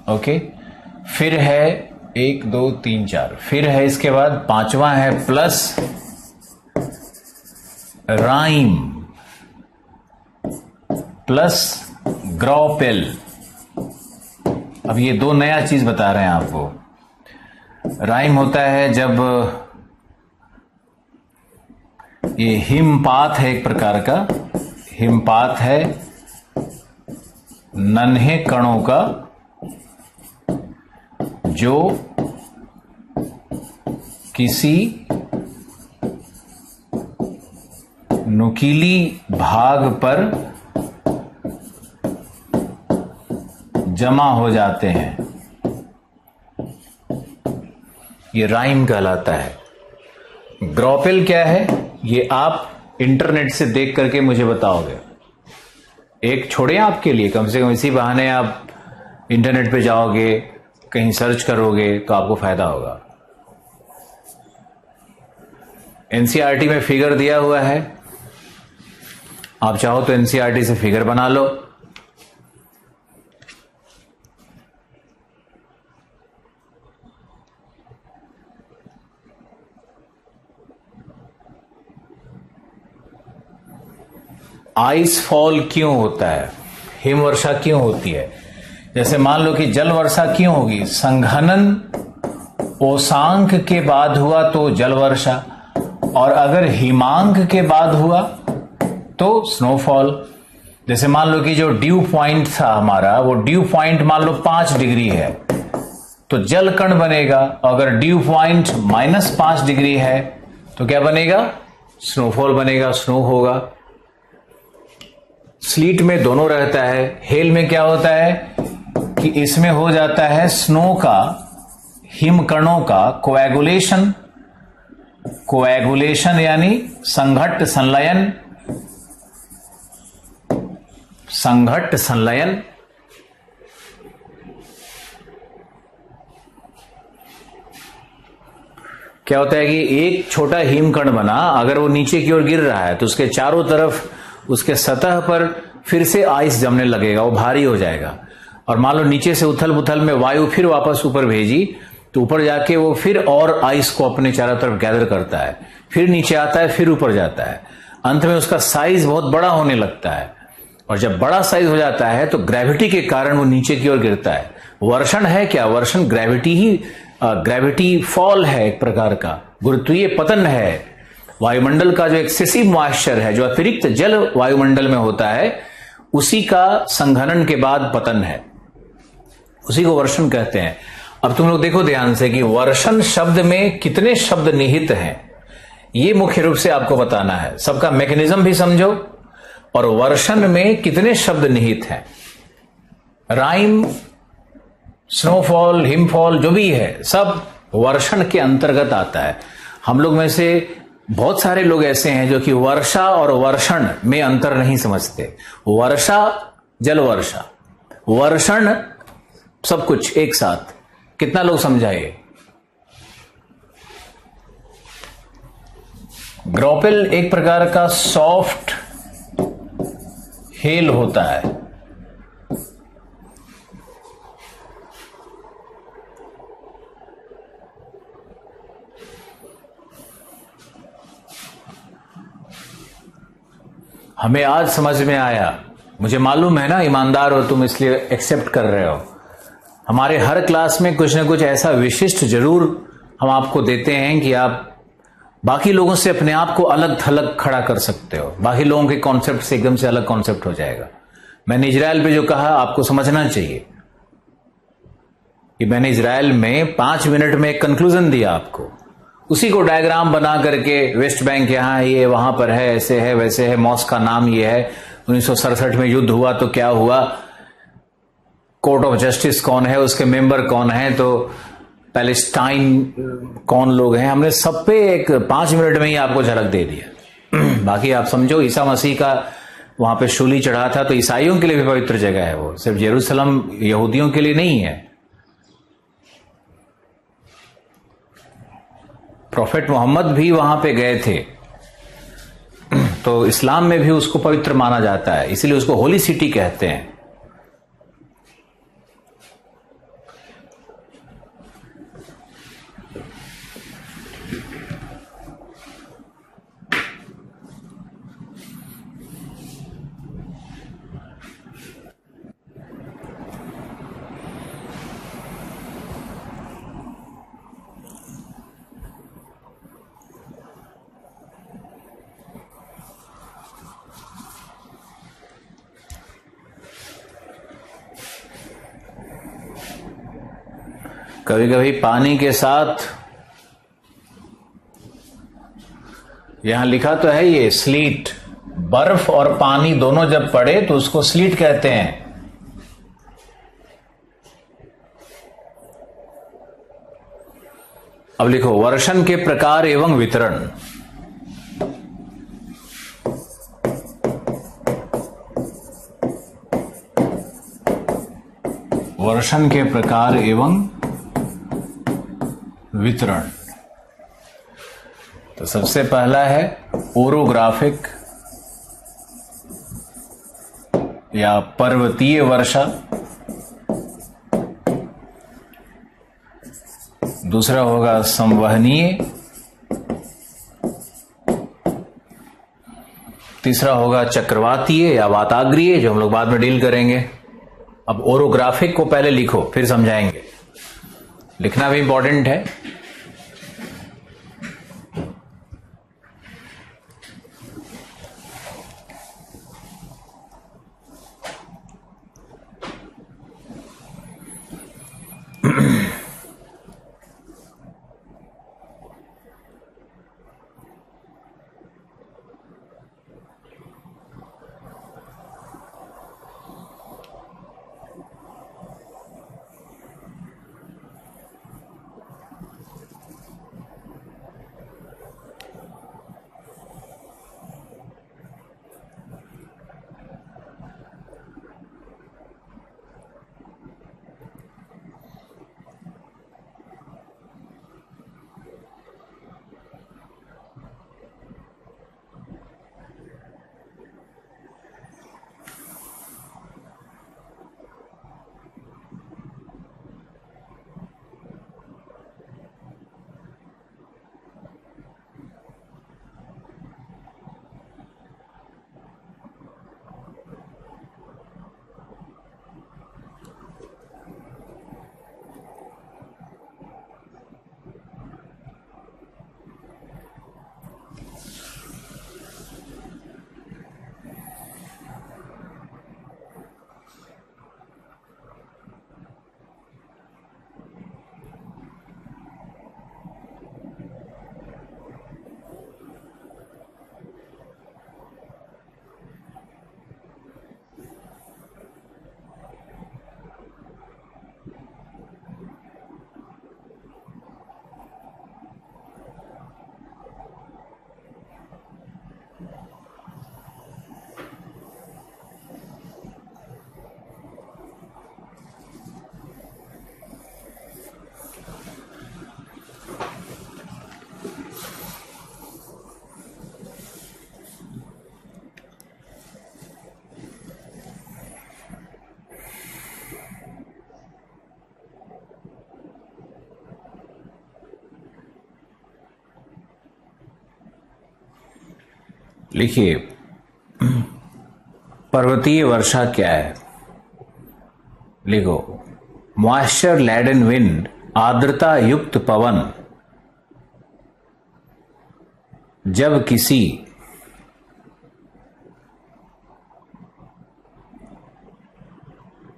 ओके, फिर है 1 2 3 4, फिर है इसके बाद पांचवा है प्लस राइम प्लस ग्रॉपेल। अब ये दो नया चीज बता रहे हैं आपको। राइम होता है जब ये हिमपात है, एक प्रकार का हिमपात है नन्हे कणों का जो किसी नुकीली भाग पर जमा हो जाते हैं, ये राइम कहलाता है। ग्रॉपेल क्या है, ये आप इंटरनेट से देख करके मुझे बताओगे। एक छोड़े आपके लिए, कम से कम इसी बहाने आप इंटरनेट पे जाओगे, कहीं सर्च करोगे तो आपको फायदा होगा। एनसीईआरटी में फिगर दिया हुआ है, आप चाहो तो एनसीईआरटी से फिगर बना लो। आइस फॉल क्यों होता है, हिम वर्षा क्यों होती है? जैसे मान लो कि जल वर्षा क्यों होगी, संघनन ओसांक के बाद हुआ तो जल वर्षा, और अगर हिमांक के बाद हुआ तो स्नोफॉल। जैसे मान लो कि जो ड्यू पॉइंट था हमारा, वो ड्यू पॉइंट मान लो 5 डिग्री है तो जल कण बनेगा। अगर ड्यू पॉइंट -5 डिग्री है तो क्या बनेगा, स्नोफॉल बनेगा, स्नो होगा। स्लीट में दोनों रहता है। हेल में क्या होता है कि इसमें हो जाता है स्नो का, हिमकणों का कोएगुलेशन, कोएगुलेशन यानी संघट्ट संलयन, संघट्ट संलयन। क्या होता है कि एक छोटा हिमकण बना, अगर वो नीचे की ओर गिर रहा है तो उसके चारों तरफ, उसके सतह पर फिर से आइस जमने लगेगा, वो भारी हो जाएगा। और मान लो नीचे से उथल पुथल में वायु फिर वापस ऊपर भेजी तो ऊपर जाके वो फिर और आइस को अपने चारों तरफ गैदर करता है, फिर नीचे आता है, फिर ऊपर जाता है। अंत में उसका साइज बहुत बड़ा होने लगता है, और जब बड़ा साइज हो जाता है तो ग्रेविटी के कारण वो नीचे की ओर गिरता है। वर्षण है क्या, वर्षण ग्रेविटी ही, ग्रेविटी फॉल है, एक प्रकार का गुरुत्वीय पतन है। वायुमंडल का जो एक्सेसिव मॉइस्चर है, जो अतिरिक्त जल वायुमंडल में होता है, उसी का संघनन के बाद पतन है, उसी को वर्षण कहते हैं। अब तुम लोग देखो ध्यान से कि वर्षण शब्द में कितने शब्द निहित हैं, ये मुख्य रूप से आपको बताना है। सबका मैकेनिज्म भी समझो, और वर्षण में कितने शब्द निहित हैं। राइम, स्नोफॉल, हिमफॉल जो भी है, सब वर्षण के अंतर्गत आता है। हम लोग में से बहुत सारे लोग ऐसे हैं जो कि वर्षा और वर्षण में अंतर नहीं समझते। वर्षा जल वर्षा, वर्षण सब कुछ एक साथ। कितना लोग समझाइए? ग्रॉपेल एक प्रकार का सॉफ्ट हेल होता है। हमें आज समझ में आया, मुझे मालूम है ना ईमानदार हो तुम, इसलिए एक्सेप्ट कर रहे हो। हमारे हर क्लास में कुछ ना कुछ ऐसा विशिष्ट जरूर हम आपको देते हैं कि आप बाकी लोगों से अपने आप को अलग थलग खड़ा कर सकते हो। बाकी लोगों के कॉन्सेप्ट से एकदम से अलग कॉन्सेप्ट हो जाएगा। मैंने इजराइल पे जो कहा आपको समझना चाहिए। कि मैंने इजराइल में 5 मिनट में एक कंक्लूजन दिया आपको, उसी को डायग्राम बना करके वेस्ट बैंक यहाँ ये वहां पर है, ऐसे है वैसे है, मॉस्क का नाम ये है, 1967 में युद्ध हुआ तो क्या हुआ, कोर्ट ऑफ जस्टिस कौन है, उसके मेंबर कौन है, तो पैलेस्टाइन कौन लोग हैं, हमने सब पे एक 5 मिनट में ही आपको झलक दे दिया। बाकी आप समझो ईसा मसीह का वहां पे शूली चढ़ा था, तो ईसाइयों के लिए भी पवित्र जगह है वो, सिर्फ यरूशलेम यहूदियों के लिए नहीं है। प्रोफेट मोहम्मद भी वहां पे गए थे, तो इस्लाम में भी उसको पवित्र माना जाता है, इसीलिए उसको होली सिटी कहते हैं। कभी कभी पानी के साथ, यहां लिखा तो है ये स्लीट, बर्फ और पानी दोनों जब पड़े तो उसको स्लीट कहते हैं। अब लिखो वर्षण के प्रकार एवं वितरण। वर्षण के प्रकार एवं वितरण, तो सबसे पहला है ओरोग्राफिक या पर्वतीय वर्षा, दूसरा होगा संवहनीय, तीसरा होगा चक्रवातीय या वाताग्रीय, जो हम लोग बाद में डील करेंगे। अब ओरोग्राफिक को पहले लिखो फिर समझाएंगे, लिखना भी इंपॉर्टेंट है। लिखिए पर्वतीय वर्षा क्या है। लिखो मॉइस्चर लैडन विंड, आर्द्रता युक्त पवन जब किसी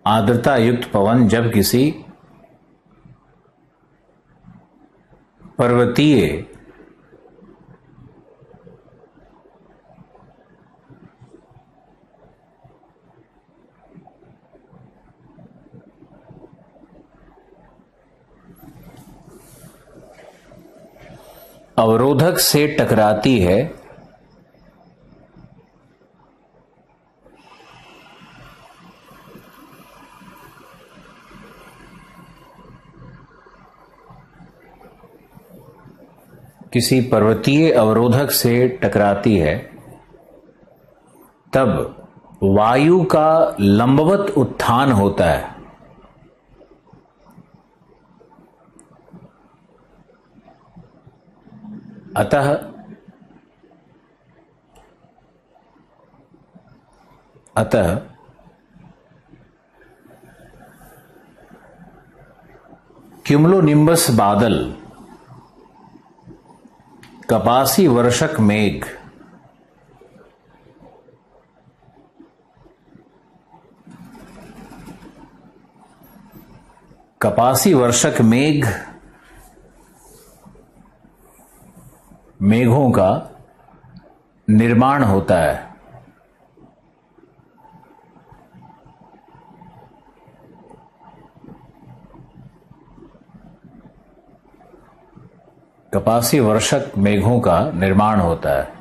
आर्द्रता युक्त पवन जब किसी पर्वतीय अवरोधक से टकराती है किसी पर्वतीय अवरोधक से टकराती है तब वायु का लंबवत उत्थान होता है। अतः क्यूमुलोनिम्बस बादल, कपासी वर्षक मेघ, कपासी वर्षक मेघ मेघों का निर्माण होता है। कपासी वर्षक मेघों का निर्माण होता है।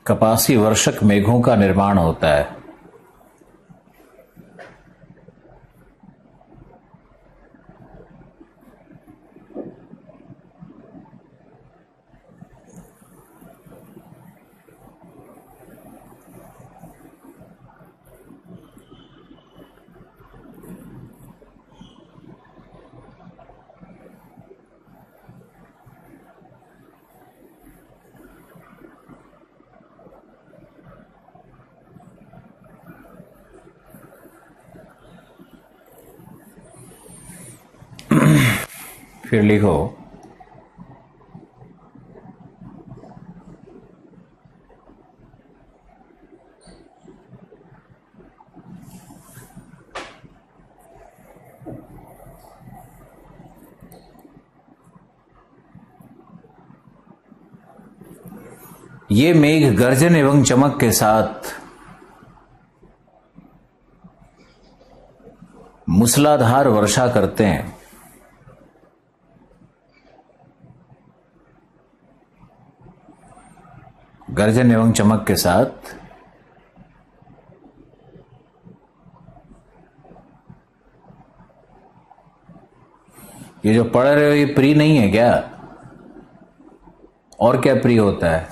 कपासी वर्षक मेघों का निर्माण होता है। फिर लिखो ये मेघ गर्जन एवं चमक के साथ मूसलाधार वर्षा करते हैं। गर्जन एवं चमक के साथ ये जो पढ़ रहे हो ये प्री नहीं है क्या? और क्या प्री होता है?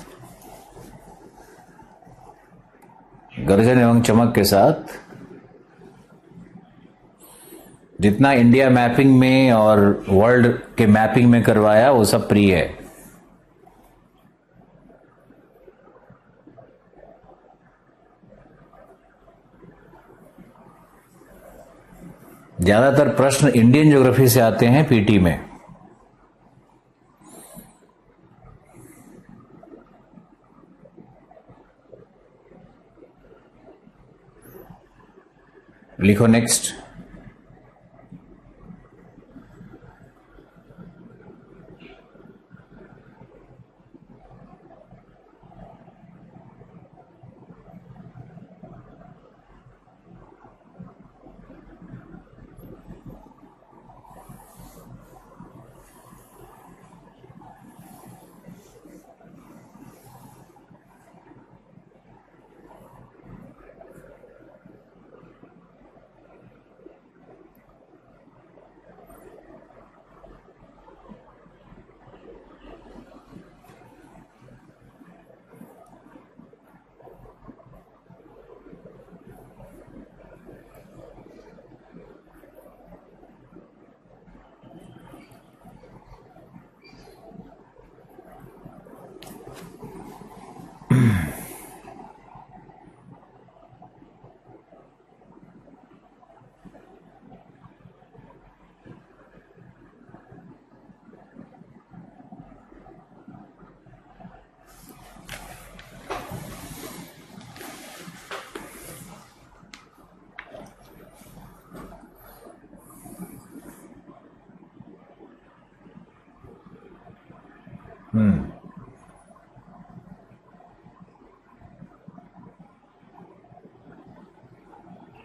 गर्जन एवं चमक के साथ जितना इंडिया मैपिंग में और वर्ल्ड के मैपिंग में करवाया वो सब प्री है। ज्यादातर प्रश्न इंडियन ज्योग्राफी से आते हैं पीटी में। लिखो नेक्स्ट।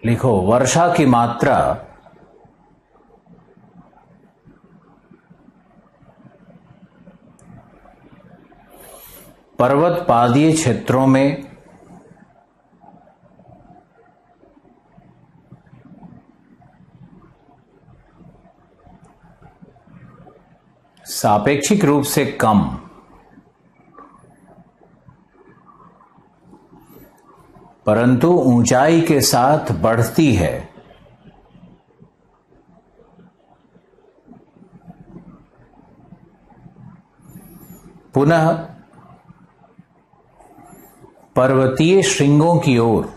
लिखो वर्षा की मात्रा पर्वत पादीय क्षेत्रों में सापेक्षिक रूप से कम, परंतु ऊंचाई के साथ बढ़ती है। पुनः पर्वतीय श्रृंगों की ओर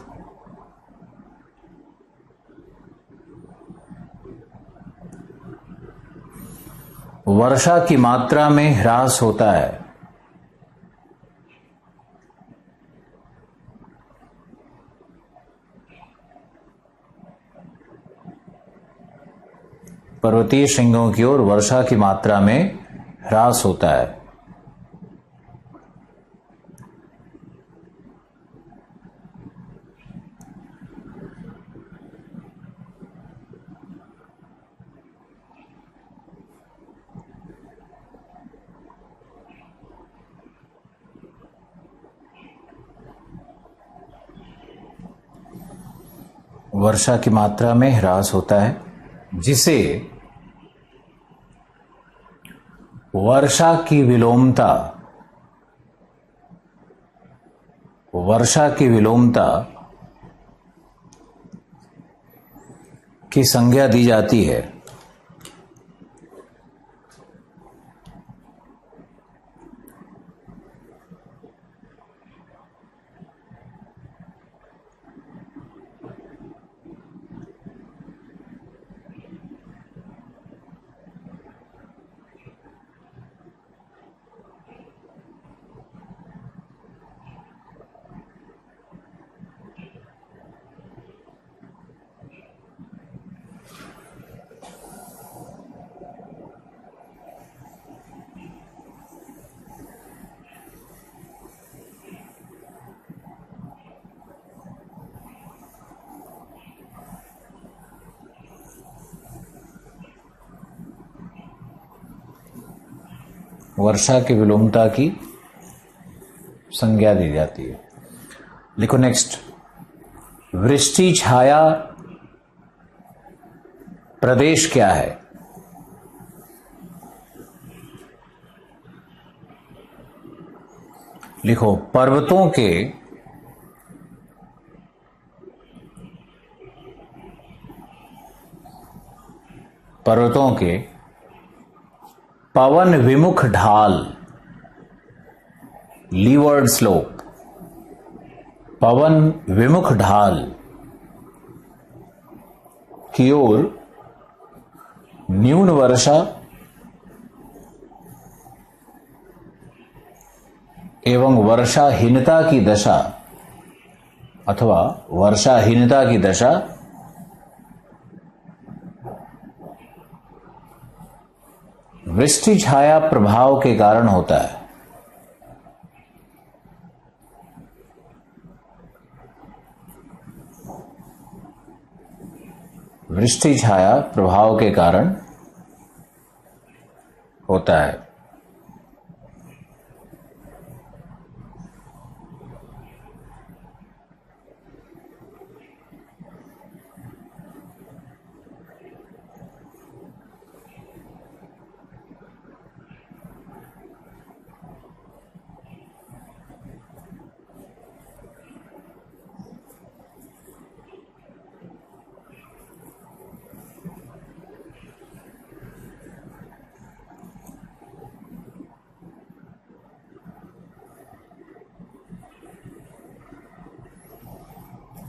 वर्षा की मात्रा में ह्रास होता है। पर्वतीय श्रृंगों की ओर वर्षा की मात्रा में ह्रास होता है। वर्षा की मात्रा में ह्रास होता है, जिसे वर्षा की विलोमता की संज्ञा दी जाती है। वर्षा की विलोमता की संज्ञा दी जाती है। लिखो नेक्स्ट, वृष्टि छाया प्रदेश क्या है? लिखो पर्वतों के पवन विमुख ढाल, लीवर्ड स्लोप, पवन विमुख ढाल की ओर न्यून वर्षा एवं वर्षाहीनता की दशा अथवा वर्षाहीनता की दशा वृष्टि छाया प्रभाव के कारण होता है। वृष्टि छाया प्रभाव के कारण होता है।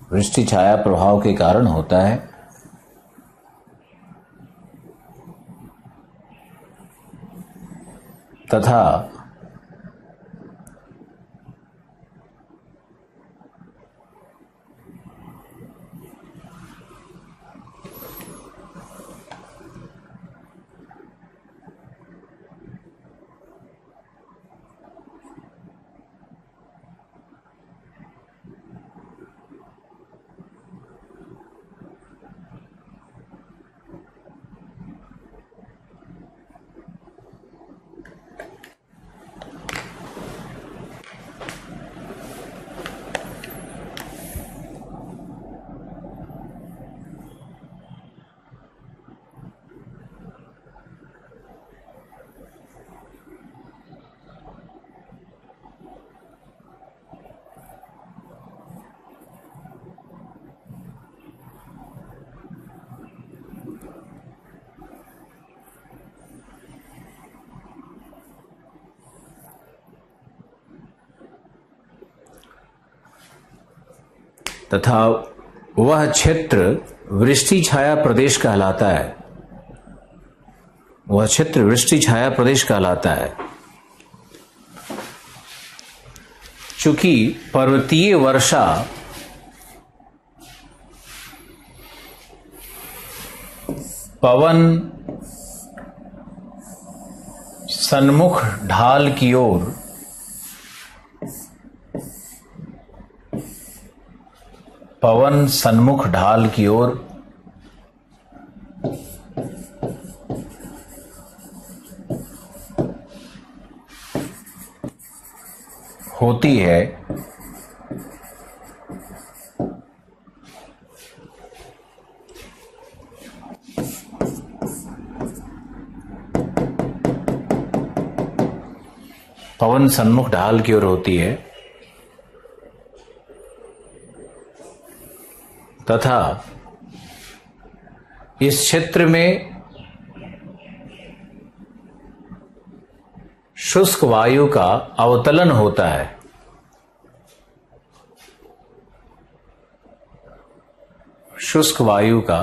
वृष्टि छाया प्रभाव के कारण होता है। तथा तथा वह क्षेत्र वृष्टि छाया प्रदेश कहलाता है। वह क्षेत्र वृष्टि छाया प्रदेश कहलाता है। चूंकि पर्वतीय वर्षा पवन सन्मुख ढाल की ओर होती है, पवन सन्मुख ढाल की ओर होती है, तथा इस क्षेत्र में शुष्क वायु का अवतलन होता है। शुष्क वायु का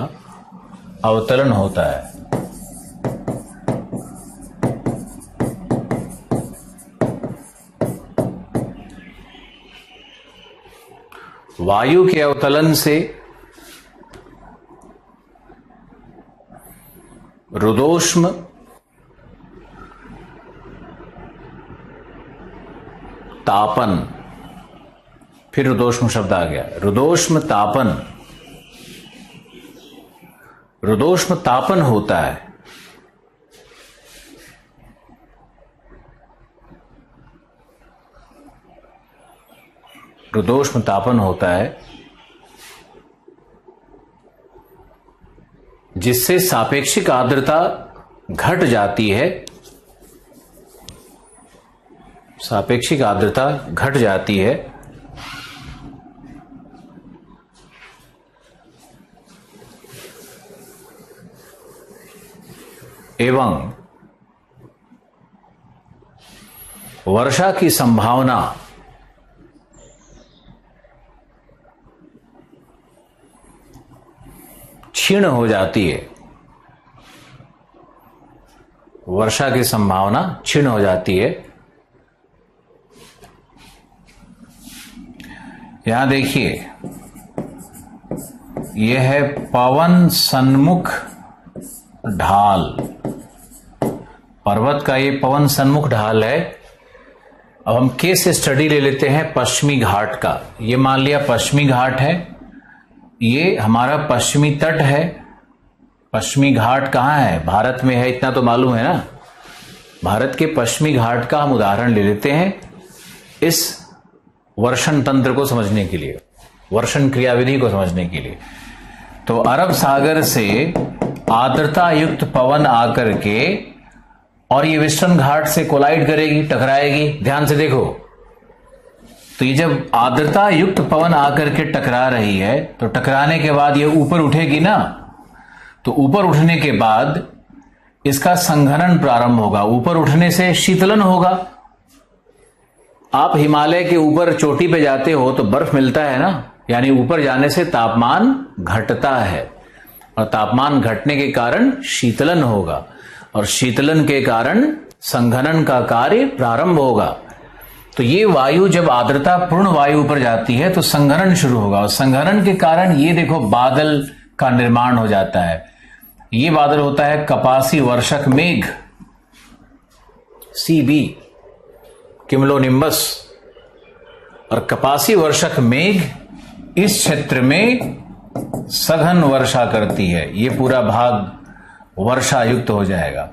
अवतलन होता है। वायु के अवतलन से रुदोष्म तापन, फिर रुदोष्म शब्द आ गया, रुदोष्म तापन, रुदोष्म तापन होता है। रुदोष्म तापन होता है, जिससे सापेक्षिक आर्द्रता घट जाती है। सापेक्षिक आर्द्रता घट जाती है एवं वर्षा की संभावना क्षीण हो जाती है। वर्षा की संभावना क्षीण हो जाती है। यहां देखिए, यह है पवन सन्मुख ढाल। पर्वत का ये पवन सन्मुख ढाल है। अब हम केस स्टडी ले लेते हैं पश्चिमी घाट का। ये मान लिया पश्चिमी घाट है, ये हमारा पश्चिमी तट है। पश्चिमी घाट कहाँ है? भारत में है, इतना तो मालूम है ना। भारत के पश्चिमी घाट का हम उदाहरण ले लेते हैं इस वर्षण तंत्र को समझने के लिए, वर्षण क्रियाविधि को समझने के लिए। तो अरब सागर से आर्द्रता युक्त पवन आकर के और ये वेस्टर्न घाट से कोलाइड करेगी, टकराएगी। ध्यान से देखो, तो ये जब आर्द्रता युक्त पवन आकर के टकरा रही है तो टकराने के बाद ये ऊपर उठेगी ना, तो ऊपर उठने के बाद इसका संघनन प्रारंभ होगा। ऊपर उठने से शीतलन होगा। आप हिमालय के ऊपर चोटी पे जाते हो तो बर्फ मिलता है ना, यानी ऊपर जाने से तापमान घटता है और तापमान घटने के कारण शीतलन होगा और शीतलन के कारण संघनन का कार्य प्रारंभ होगा। तो ये वायु जब आर्द्रता पूर्ण वायु ऊपर जाती है तो संघनन शुरू होगा और संघनन के कारण ये देखो बादल का निर्माण हो जाता है। ये बादल होता है कपासी वर्षक मेघ, CB, किम्लोनिम्बस। और कपासी वर्षक मेघ इस क्षेत्र में सघन वर्षा करती है। ये पूरा भाग वर्षा युक्त हो जाएगा।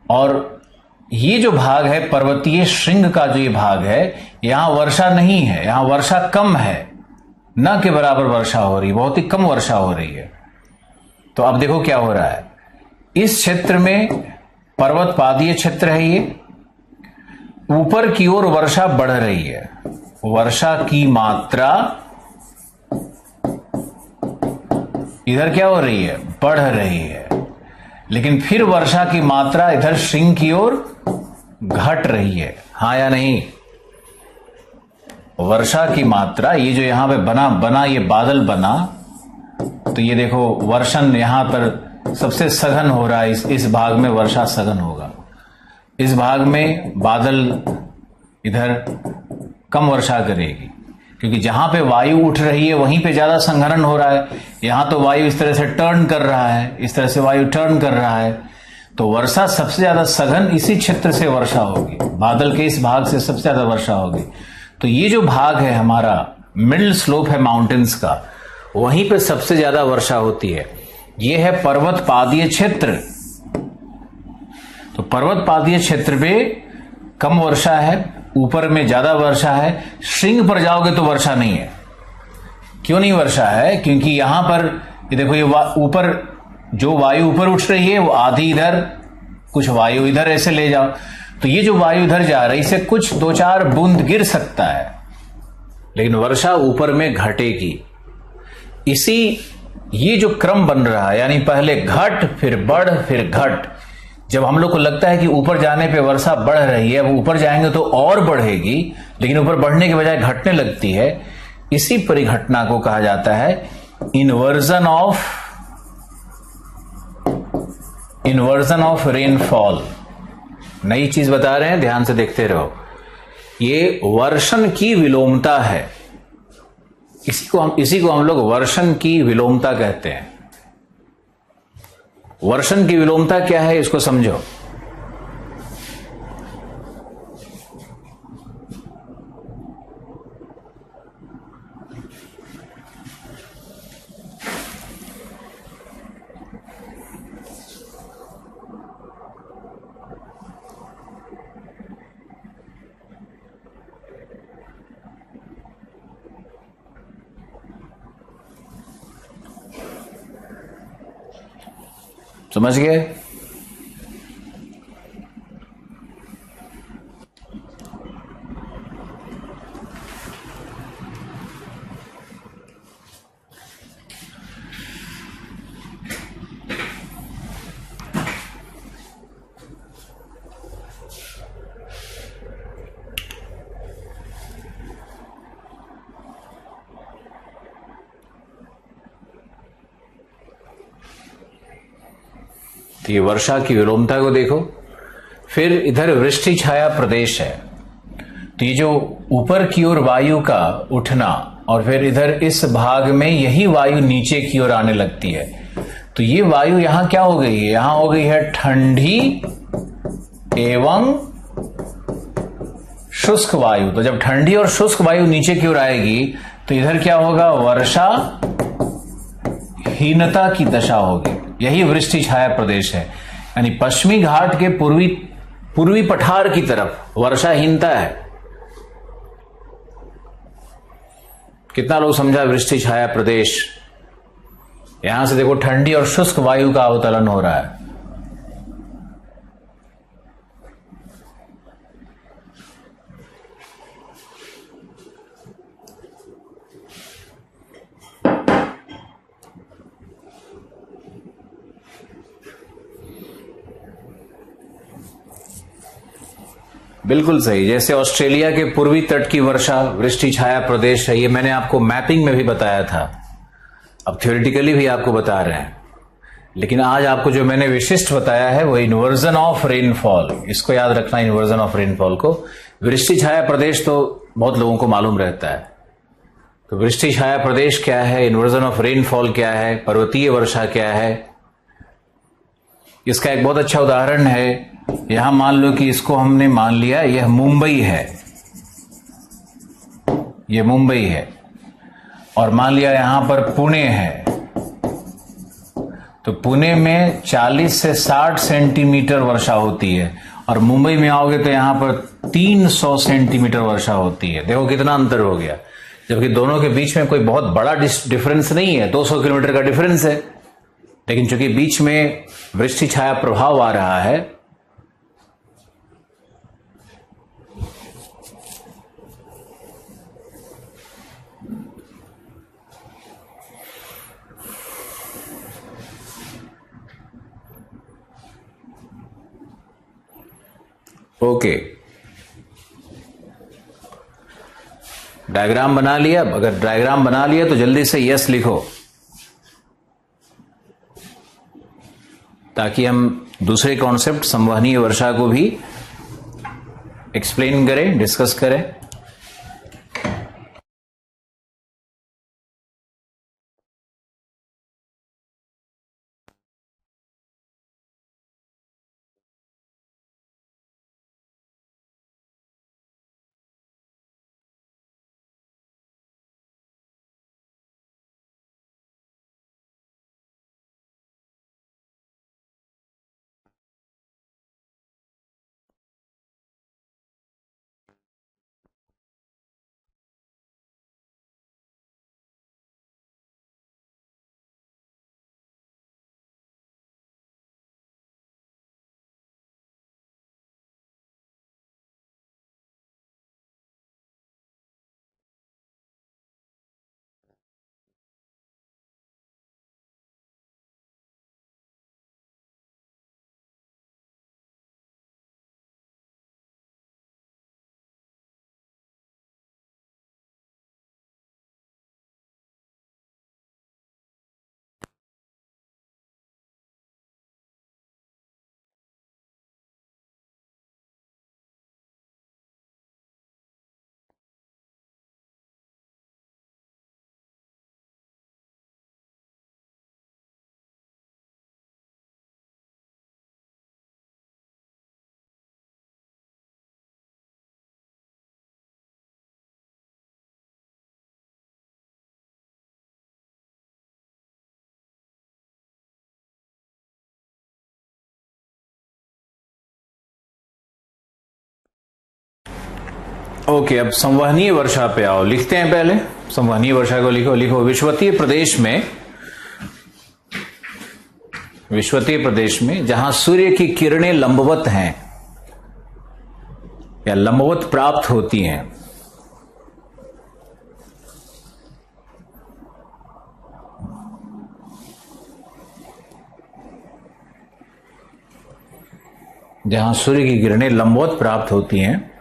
और ये जो भाग है पर्वतीय श्रृंग का, जो ये भाग है, यहां वर्षा नहीं है, यहां वर्षा कम है, न के बराबर वर्षा हो रही, बहुत ही कम वर्षा हो रही है। तो अब देखो क्या हो रहा है, इस क्षेत्र में पर्वत पादीय क्षेत्र है, ये ऊपर की ओर वर्षा बढ़ रही है, वर्षा की मात्रा इधर क्या हो रही है, बढ़ रही है। लेकिन फिर वर्षा की मात्रा इधर श्रृंग की ओर घट रही है, हां या नहीं। वर्षा की मात्रा, ये जो यहां पे बना ये बादल बना, तो ये देखो वर्षण यहां पर सबसे सघन हो रहा है। इस भाग में वर्षा सघन होगा, इस भाग में बादल इधर कम वर्षा करेगी, क्योंकि जहां पे वायु उठ रही है वहीं पे ज्यादा संघनन हो रहा है। यहां तो वायु इस तरह से टर्न कर रहा है, इस तरह से वायु टर्न कर रहा है, तो वर्षा सबसे ज्यादा सघन इसी क्षेत्र से वर्षा होगी, बादल के इस भाग से सबसे ज्यादा वर्षा होगी। तो ये जो भाग है हमारा मिडिल स्लोप है माउंटेन्स का, वहीं पे सबसे ज्यादा वर्षा होती है। ये है पर्वत पादीय क्षेत्र। तो पर्वत पादीय क्षेत्र पे कम वर्षा है, ऊपर में ज्यादा वर्षा है। श्रृंग पर जाओगे तो वर्षा नहीं है। क्यों नहीं वर्षा है? क्योंकि यहां पर ये देखो, ये ऊपर जो वायु ऊपर उठ रही है वो आधी इधर, कुछ वायु इधर, ऐसे ले जाओ तो ये जो वायु इधर जा रही है इससे कुछ 2-4 बूंद गिर सकता है, लेकिन वर्षा ऊपर में घटेगी। इसी ये जो क्रम बन रहा है, यानी पहले घट फिर बढ़ फिर घट। जब हम लोग को लगता है कि ऊपर जाने पे वर्षा बढ़ रही है, अब ऊपर जाएंगे तो और बढ़ेगी, लेकिन ऊपर बढ़ने के बजाय घटने लगती है, इसी परिघटना को कहा जाता है इन्वर्जन ऑफ रेनफॉल। नई चीज बता रहे हैं, ध्यान से देखते रहो। ये वर्षण की विलोमता है, इसी को हम लोग वर्षण की विलोमता कहते हैं। वर्षण की विलोमता क्या है, इसको समझो। समझ गए? तो ये वर्षा की विलोमता को देखो। फिर इधर वृष्टि छाया प्रदेश है, तो ये जो ऊपर की ओर वायु का उठना और फिर इधर इस भाग में यही वायु नीचे की ओर आने लगती है, तो ये वायु यहां क्या हो गई है, यहां हो गई है ठंडी एवं शुष्क वायु। तो जब ठंडी और शुष्क वायु नीचे की ओर आएगी तो इधर क्या होगा, वर्षा हीनता की दशा होगी। यही वृष्टि छाया प्रदेश है, यानी पश्चिमी घाट के पूर्वी पठार की तरफ वर्षाहीनता है। कितना लोग समझा वृष्टि छाया प्रदेश? यहां से देखो ठंडी और शुष्क वायु का अवतरण हो रहा है। बिल्कुल सही। जैसे ऑस्ट्रेलिया के पूर्वी तट की वर्षा वृष्टि छाया प्रदेश है, ये मैंने आपको मैपिंग में भी बताया था, अब थ्योरेटिकली भी आपको बता रहे हैं। लेकिन आज आपको जो मैंने विशिष्ट बताया है वो इन्वर्जन ऑफ रेनफॉल, इसको याद रखना, इन्वर्जन ऑफ रेनफॉल को। वृष्टि छाया प्रदेश तो बहुत लोगों को मालूम रहता है, तो वृष्टि छाया प्रदेश क्या है, इन्वर्जन ऑफ रेनफॉल क्या है, पर्वतीय वर्षा क्या है। इसका एक बहुत अच्छा उदाहरण है, यहां मान लो कि इसको हमने मान लिया यह मुंबई है, यह मुंबई है, और मान लिया यहां पर पुणे है। तो पुणे में 40 से 60 सेंटीमीटर वर्षा होती है, और मुंबई में आओगे तो यहां पर 300 सेंटीमीटर वर्षा होती है। देखो कितना अंतर हो गया, जबकि दोनों के बीच में कोई बहुत बड़ा डिफरेंस नहीं है, 200 किलोमीटर का डिफरेंस है, लेकिन चूंकि बीच में वृष्टि छाया प्रभाव आ रहा है, ओके। डायग्राम बना लिया? अगर डायग्राम बना लिया तो जल्दी से यस लिखो, ताकि हम दूसरे कॉन्सेप्ट संवहनीय वर्षा को भी एक्सप्लेन करें, डिस्कस करें। ओके, अब संवहनीय वर्षा पे आओ, लिखते हैं पहले संवहनीय वर्षा को। लिखो लिखो, विषुवतीय प्रदेश में जहां सूर्य की किरणें लंबवत हैं या लंबवत प्राप्त होती हैं, जहां सूर्य की किरणें लंबवत प्राप्त होती हैं,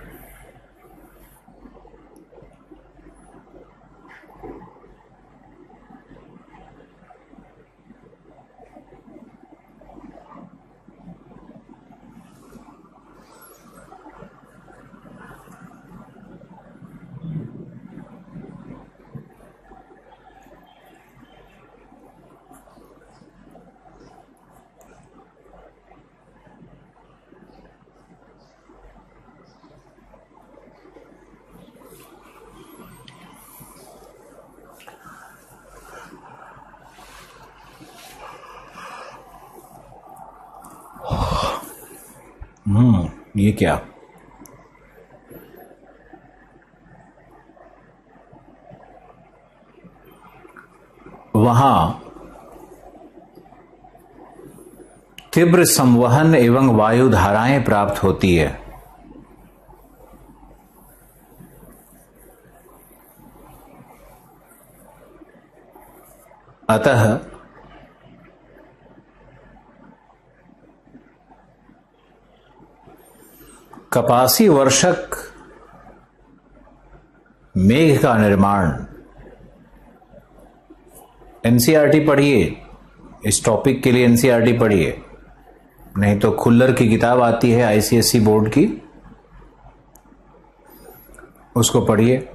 ये क्या, वहां तीव्र संवहन एवं वायु धाराएं प्राप्त होती है। अतः कपासी वर्षक मेघ का निर्माण। एनसीईआरटी पढ़िए, इस टॉपिक के लिए एनसीईआरटी पढ़िए, नहीं तो खुल्लर की किताब आती है आईसीएसई बोर्ड की, उसको पढ़िए।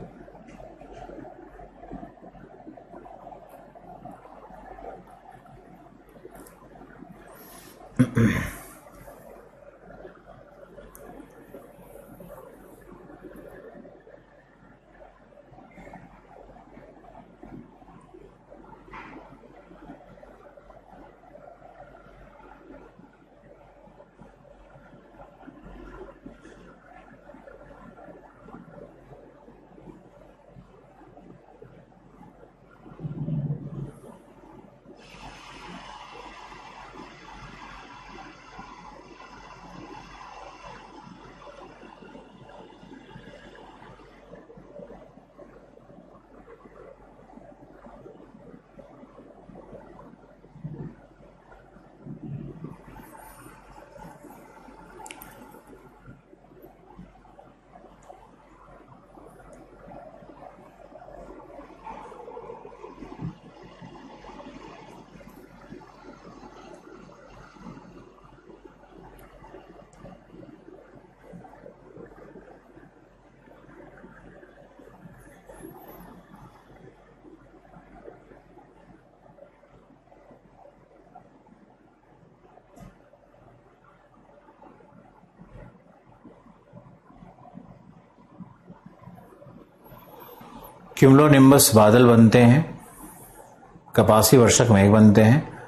क्यूमुलोनिम्बस बादल बनते हैं, कपासी वर्षक मेघ बनते हैं,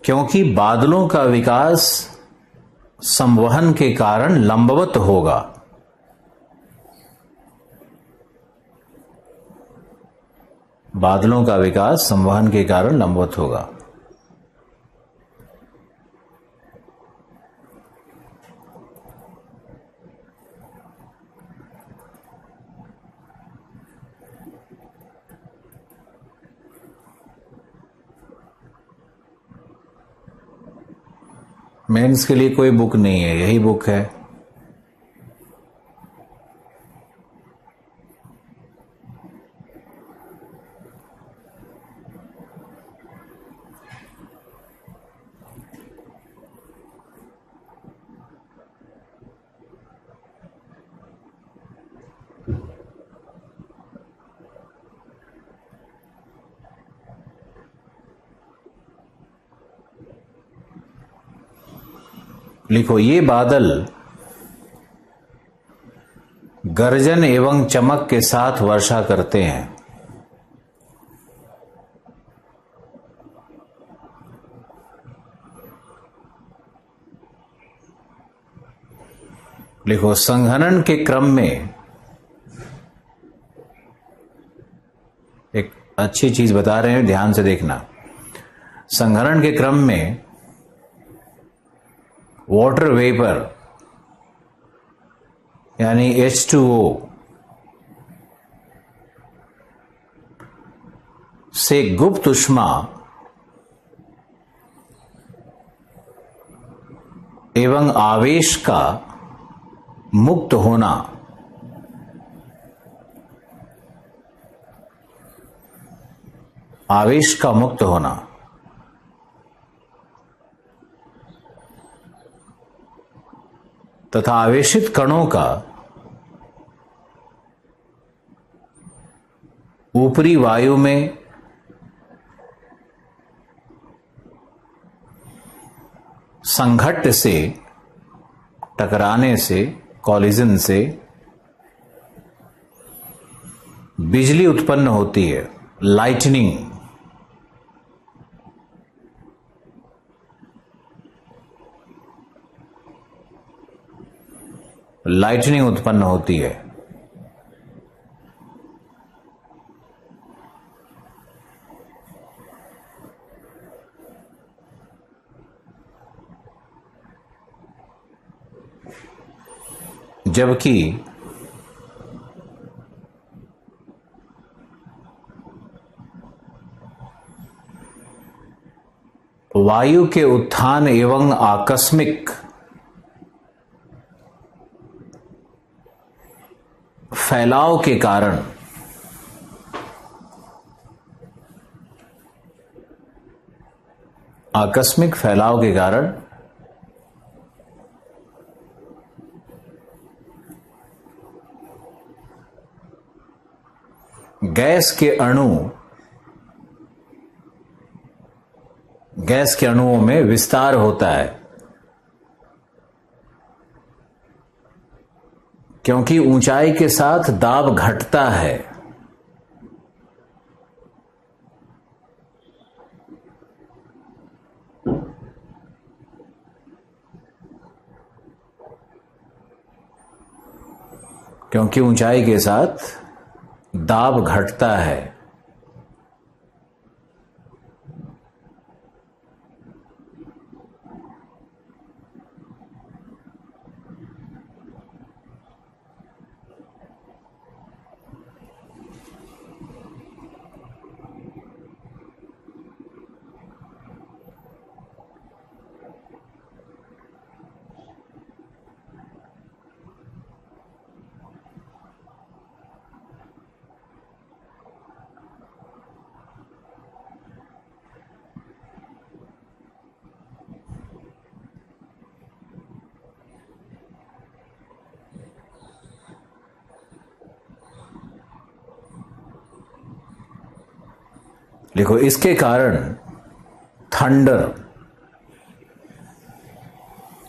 क्योंकि बादलों का विकास संवहन के कारण लंबवत होगा। बादलों का विकास संवहन के कारण लंबवत होगा। मेंस के लिए कोई बुक नहीं है, यही बुक है। लिखो, ये बादल गर्जन एवं चमक के साथ वर्षा करते हैं। लिखो, संघनन के क्रम में, एक अच्छी चीज बता रहे हैं, ध्यान से देखना। संघनन के क्रम में वाटर वेपर यानी H2O से गुप्त ऊष्मा एवं आवेश का मुक्त होना तथा आवेशित कणों का ऊपरी वायु में संघट्ट से, टकराने से, कॉलिजन से बिजली उत्पन्न होती है, लाइटनिंग। लाइटनिंग उत्पन्न होती है। जबकि वायु के उत्थान एवं आकस्मिक फैलाव के कारण आकस्मिक फैलाव के कारण गैस के अणुओं में विस्तार होता है, क्योंकि ऊंचाई के साथ दाब घटता है। क्योंकि ऊंचाई के साथ दाब घटता है। देखो, इसके कारण थंडर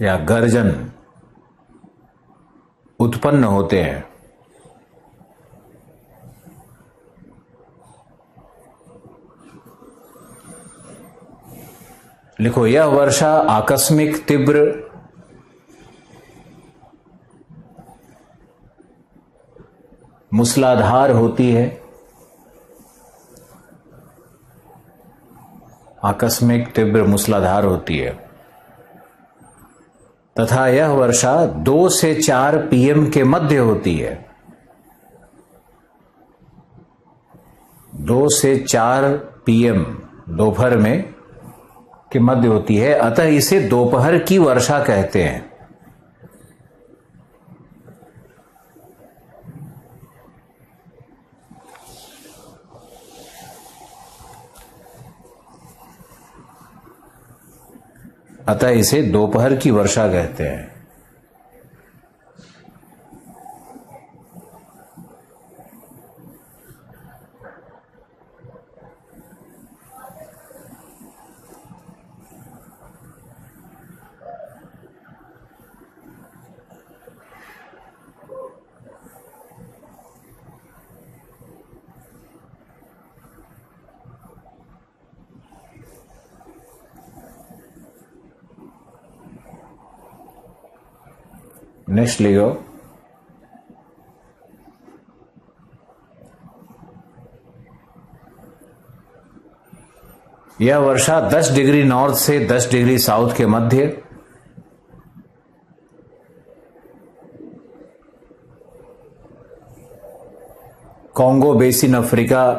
या गर्जन उत्पन्न होते हैं। लिखो, यह वर्षा आकस्मिक, तीव्र, मूसलाधार होती है। आकस्मिक, तीव्र, मूसलाधार होती है तथा यह वर्षा 2 से 4 पीएम के मध्य होती है। 2 से 4 पीएम दोपहर में के मध्य होती है, अतः इसे दोपहर की वर्षा कहते हैं। अतः इसे दोपहर की वर्षा कहते हैं। नेक्स्ट लिखो, यह वर्षा 10 डिग्री नॉर्थ से 10 डिग्री साउथ के मध्य, Congo basin Africa,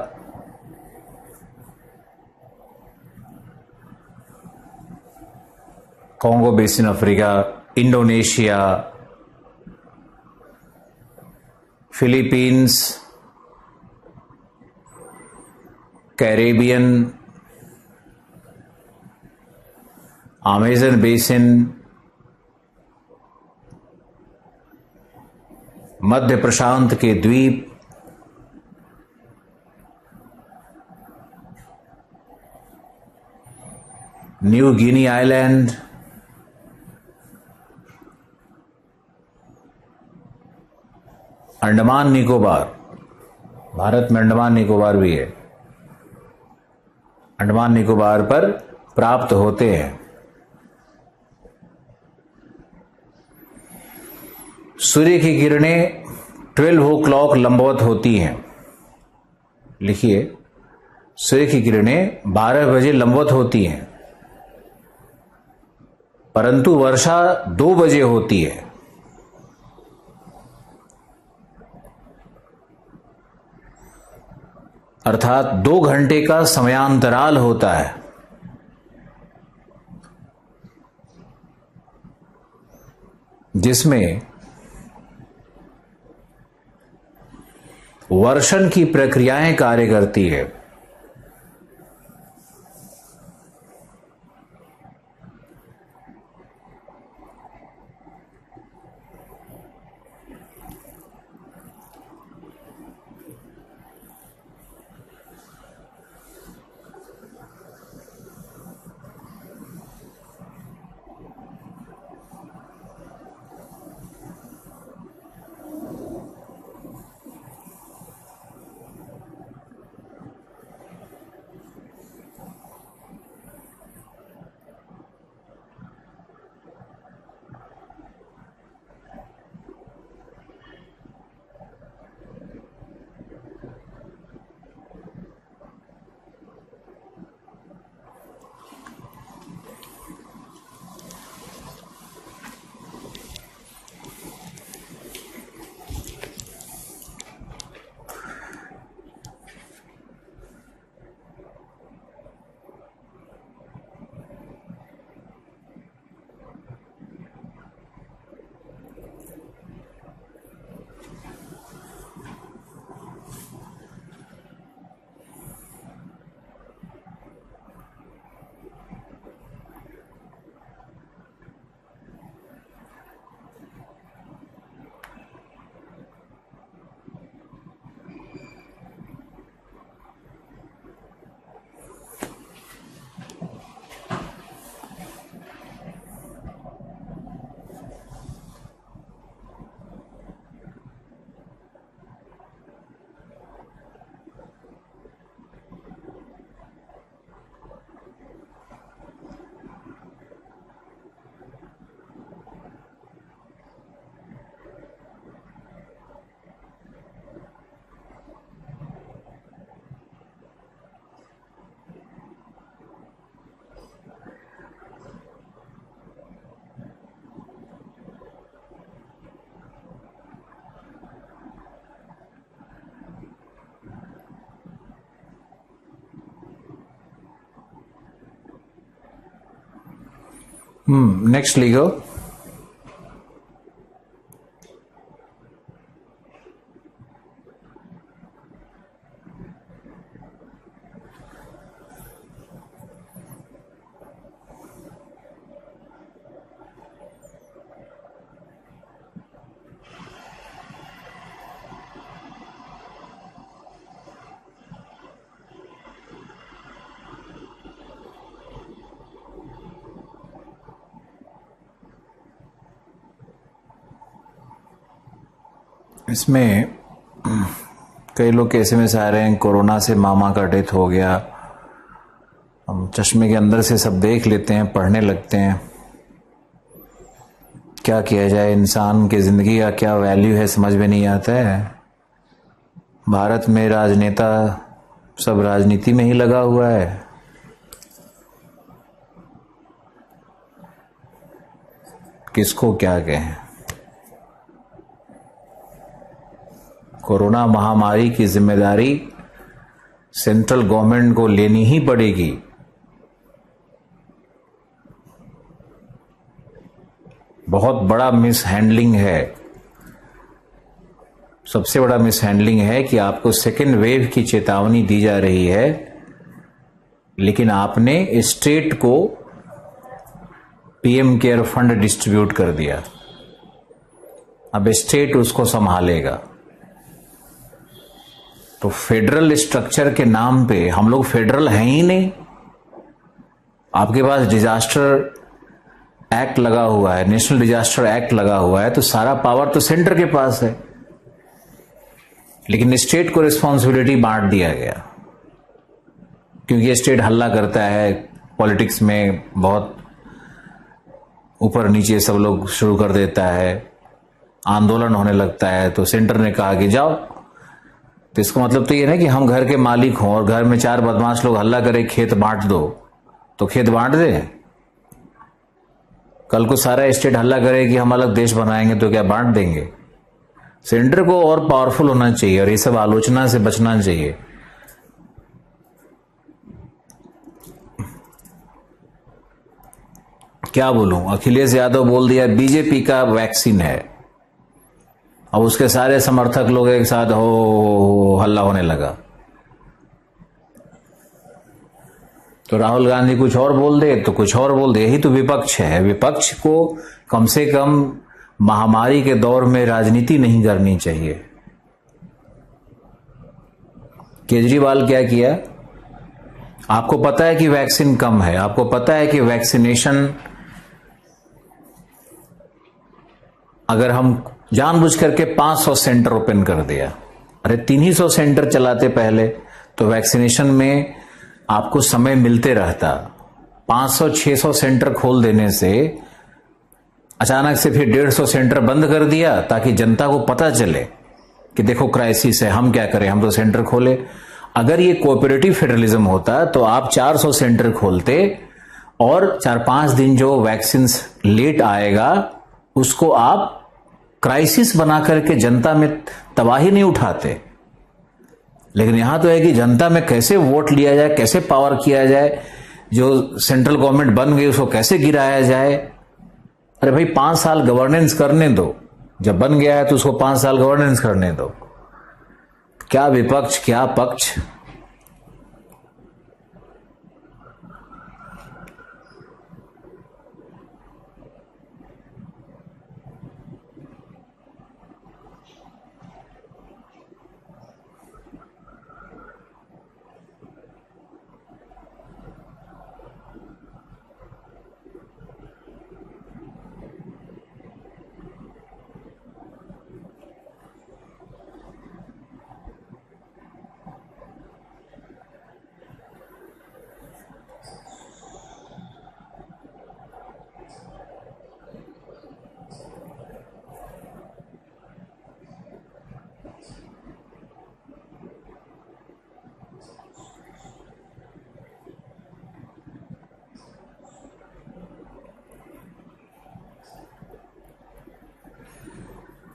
Congo basin Africa, Indonesia, Philippines, Caribbean, Amazon basin, मध्य प्रशांत के द्वीप, New Guinea island, Andaman Nicobar, भारत में अंडमान निकोबार भी है, अंडमान निकोबार पर प्राप्त होते हैं। सूर्य की किरणें 12 o'clock लंबवत होती हैं। लिखिए, सूर्य की किरणें 12 बजे लंबवत होती हैं, परंतु वर्षा 2 बजे होती है। अर्थात 2 घंटे का समयांतराल होता है। जिसमें वर्षन की प्रक्रियाएं कार्य करती है। नेक्स्ट लिखो। इसमें कई लोग कैसे में आ रहे हैं, कोरोना से मामा का डेथ हो गया। हम चश्मे के अंदर से सब देख लेते हैं, पढ़ने लगते हैं। क्या किया जाए, इंसान की जिंदगी का क्या वैल्यू है समझ में नहीं आता है। भारत में राजनेता सब राजनीति में ही लगा हुआ है। किसको क्या कहें। कोरोना महामारी की जिम्मेदारी सेंट्रल गवर्नमेंट को लेनी ही पड़ेगी। बहुत बड़ा मिसहैंडलिंग है, सबसे बड़ा मिसहैंडलिंग है कि आपको सेकेंड वेव की चेतावनी दी जा रही है, लेकिन आपने स्टेट को पीएम केयर फंड डिस्ट्रीब्यूट कर दिया। अब स्टेट उसको संभालेगा। तो फेडरल स्ट्रक्चर के नाम पे हम लोग फेडरल हैं ही नहीं। आपके पास डिजास्टर एक्ट लगा हुआ है, नेशनल डिजास्टर एक्ट लगा हुआ है, तो सारा पावर तो सेंटर के पास है, लेकिन स्टेट को रिस्पॉन्सिबिलिटी बांट दिया गया। क्योंकि स्टेट हल्ला करता है, पॉलिटिक्स में बहुत ऊपर नीचे सब लोग शुरू कर देता है, आंदोलन होने लगता है, तो सेंटर ने कहा कि जाओ। तो इसका मतलब तो ये ना कि हम घर के मालिक हों और घर में 4 बदमाश लोग हल्ला करें खेत बांट दो, तो खेत बांट दे। कल को सारा स्टेट हल्ला करे कि हम अलग देश बनाएंगे, तो क्या बांट देंगे। सेंटर को और पावरफुल होना चाहिए और ये सब आलोचना से बचना चाहिए। क्या बोलूं, अखिलेश यादव बोल दिया बीजेपी का वैक्सीन है। अब उसके सारे समर्थक लोग एक साथ हो हल्ला होने लगा। तो राहुल गांधी कुछ और बोल दे तो कुछ और बोल दे। यही तो विपक्ष है। विपक्ष को कम से कम महामारी के दौर में राजनीति नहीं करनी चाहिए। केजरीवाल क्या किया? आपको पता है कि वैक्सीन कम है, आपको पता है कि वैक्सीनेशन अगर हम जानबूझ करके 500 सेंटर ओपन कर दिया, अरे 300 सेंटर चलाते पहले तो वैक्सीनेशन में आपको समय मिलते रहता। 500-600 सेंटर खोल देने से अचानक से फिर 150 सेंटर बंद कर दिया ताकि जनता को पता चले कि देखो क्राइसिस है, हम क्या करें, हम तो सेंटर खोले। अगर ये कोऑपरेटिव फेडरलिज्म होता तो आप 400 सेंटर खोलते और 4-5 दिन जो वैक्सीन लेट आएगा उसको आप क्राइसिस बना करके जनता में तबाही नहीं उठाते। लेकिन यहां तो है कि जनता में कैसे वोट लिया जाए, कैसे पावर किया जाए, जो सेंट्रल गवर्नमेंट बन गई उसको कैसे गिराया जाए। अरे भाई 5 साल गवर्नेंस करने दो, जब बन गया है तो उसको 5 साल गवर्नेंस करने दो। क्या विपक्ष, क्या पक्ष।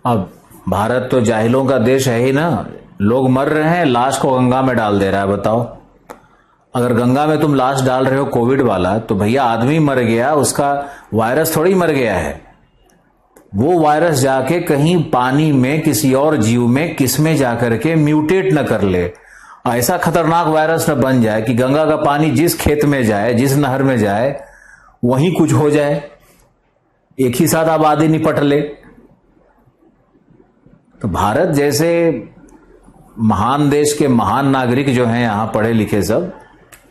अब भारत तो जाहिलों का देश है ही ना। लोग मर रहे हैं, लाश को गंगा में डाल दे रहा है। बताओ, अगर गंगा में तुम लाश डाल रहे हो कोविड वाला, तो भैया आदमी मर गया, उसका वायरस थोड़ी मर गया है। वो वायरस जाके कहीं पानी में किसी और जीव में किसमें जाकर के म्यूटेट न कर ले, ऐसा खतरनाक वायरस न बन जाए कि गंगा का पानी जिस खेत में जाए, जिस नहर में जाए, वहीं कुछ हो जाए, एक ही साथ आबादी निपट ले। तो भारत जैसे महान देश के महान नागरिक जो हैं, यहां पढ़े लिखे सब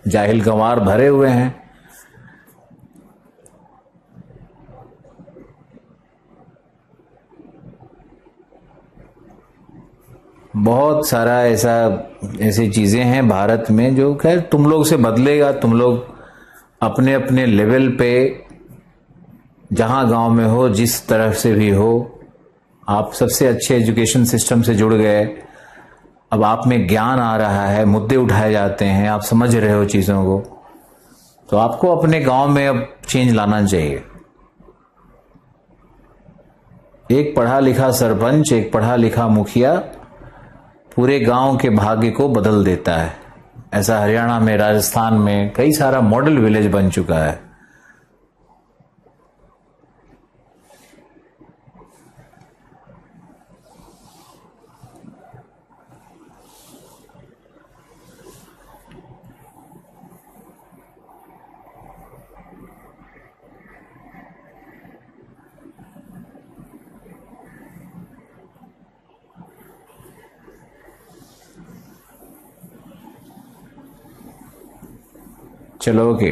जाहिल गंवार भरे हुए हैं। बहुत सारा ऐसी चीजें हैं भारत में जो खैर तुम लोग से बदलेगा। तुम लोग अपने अपने लेवल पे जहां गांव में हो, जिस तरह से भी हो, आप सबसे अच्छे एजुकेशन सिस्टम से जुड़ गए। अब आप में ज्ञान आ रहा है, मुद्दे उठाए जाते हैं, आप समझ रहे हो चीजों को, तो आपको अपने गांव में अब चेंज लाना चाहिए। एक पढ़ा लिखा सरपंच, एक पढ़ा लिखा मुखिया पूरे गांव के भाग्य को बदल देता है। ऐसा हरियाणा में, राजस्थान में कई सारा मॉडल विलेज बन चुका है। चलो ओके।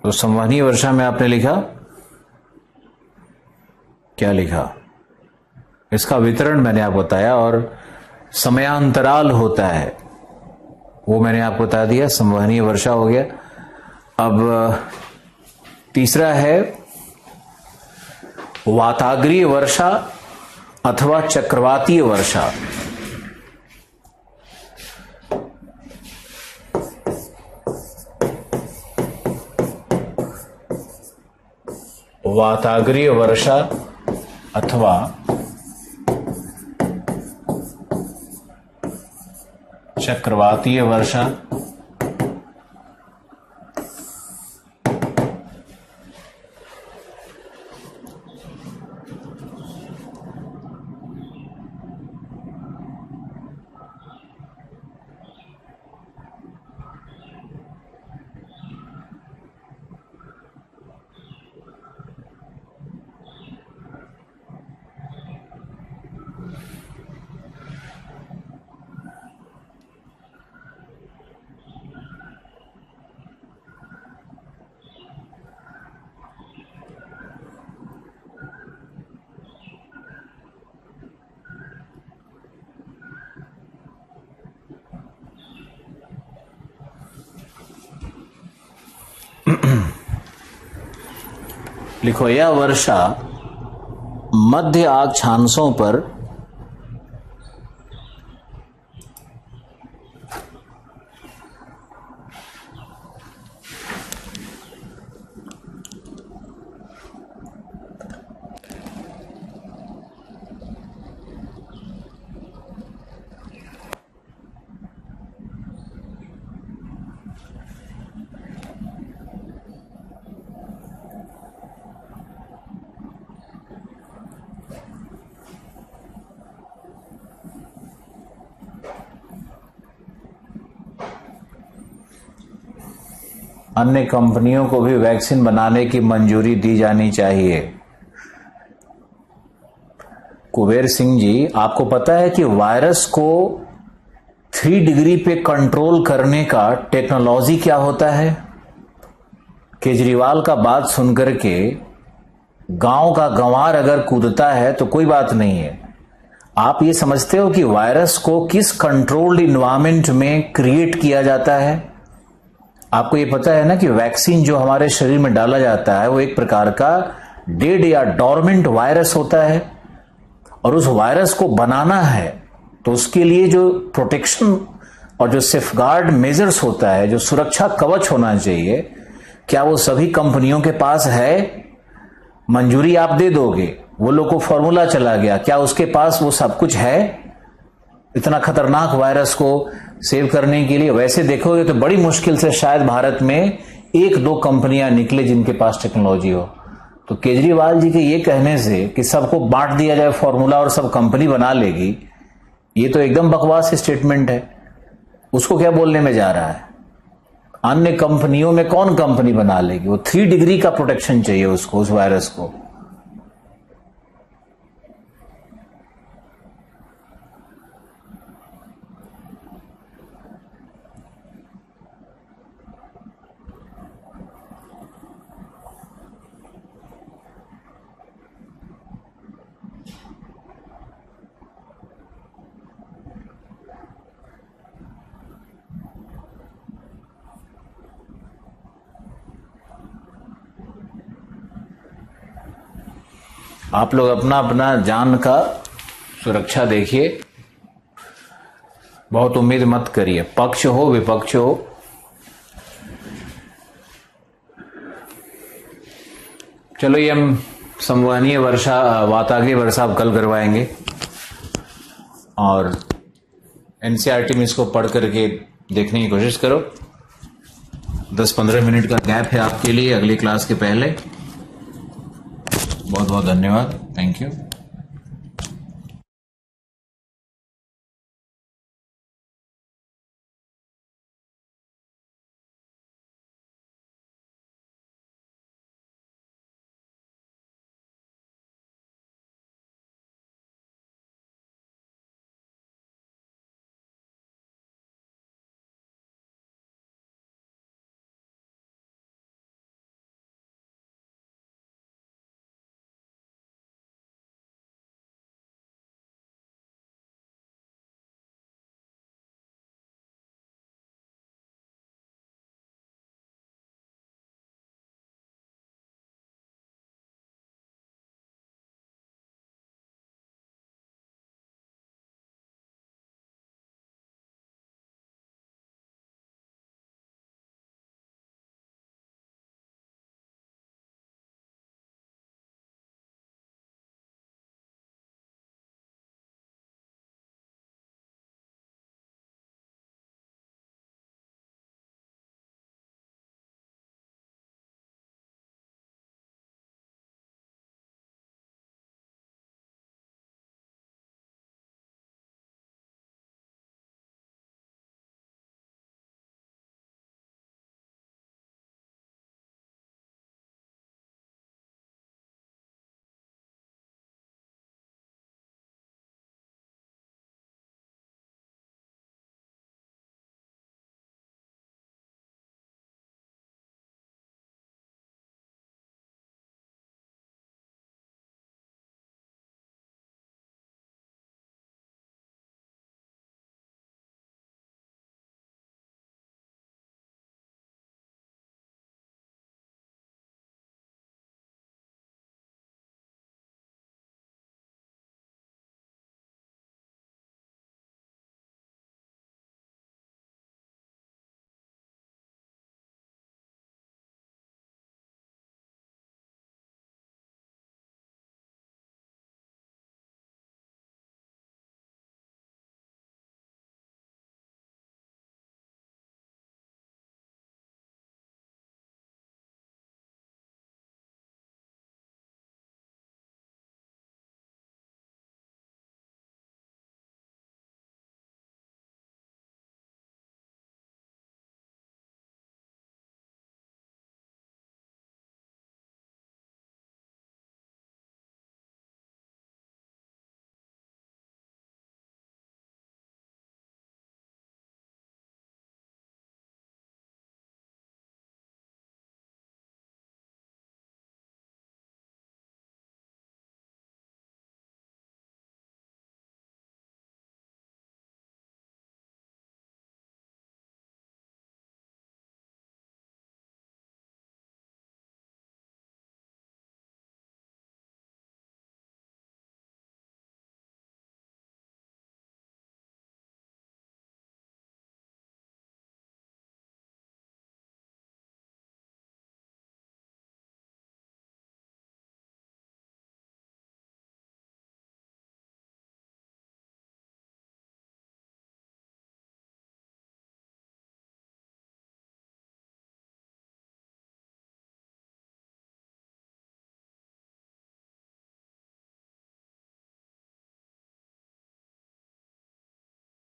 तो संवहनीय वर्षा में आपने लिखा क्या लिखा? इसका वितरण मैंने आपको बताया, और समयांतराल होता है वो मैंने आपको बता दिया। संवहनीय वर्षा हो गया। अब तीसरा है वाताग्रीय वर्षा अथवा चक्रवातीय वर्षा। वाताग्रीय वर्षा अथवा चक्रवातीय वर्षा लिखो, यह वर्षा मध्य अक्षांशों पर अन्य कंपनियों को भी वैक्सीन बनाने की मंजूरी दी जानी चाहिए। कुबेर सिंह जी, आपको पता है कि वायरस को 3 डिग्री पे कंट्रोल करने का टेक्नोलॉजी क्या होता है? केजरीवाल का बात सुनकर के गांव का गंवार अगर कूदता है तो कोई बात नहीं है। आप ये समझते हो कि वायरस को किस कंट्रोल्ड इन्वायरमेंट में क्रिएट किया जाता है? आपको ये पता है ना कि वैक्सीन जो हमारे शरीर में डाला जाता है वो एक प्रकार का डेड या डोरमेंट वायरस होता है, और उस वायरस को बनाना है तो उसके लिए जो प्रोटेक्शन और जो सेफगार्ड मेजर्स होता है, जो सुरक्षा कवच होना चाहिए, क्या वो सभी कंपनियों के पास है? मंजूरी आप दे दोगे, वो लोग को फॉर्मूला चला गया, क्या उसके पास वो सब कुछ है इतना खतरनाक वायरस को सेव करने के लिए? वैसे देखोगे तो बड़ी मुश्किल से शायद भारत में 1-2 कंपनियां निकले जिनके पास टेक्नोलॉजी हो। तो केजरीवाल जी के ये कहने से कि सबको बांट दिया जाए फॉर्मूला और सब कंपनी बना लेगी, ये तो एकदम बकवास स्टेटमेंट है। उसको क्या बोलने में जा रहा है? अन्य कंपनियों में कौन कंपनी बना लेगी? वो 3 डिग्री का प्रोटेक्शन चाहिए उसको, उस वायरस को। आप लोग अपना अपना जान का सुरक्षा देखिए, बहुत उम्मीद मत करिए, पक्ष हो विपक्ष हो। चलो, ये हम संवहनीय वर्षा, वाताग्नि वर्षा अब कल करवाएंगे, और एनसीईआरटी में इसको पढ़ करके देखने की कोशिश करो। 10-15 मिनट का गैप है आपके लिए अगली क्लास के पहले। बहुत बहुत धन्यवाद। Thank you.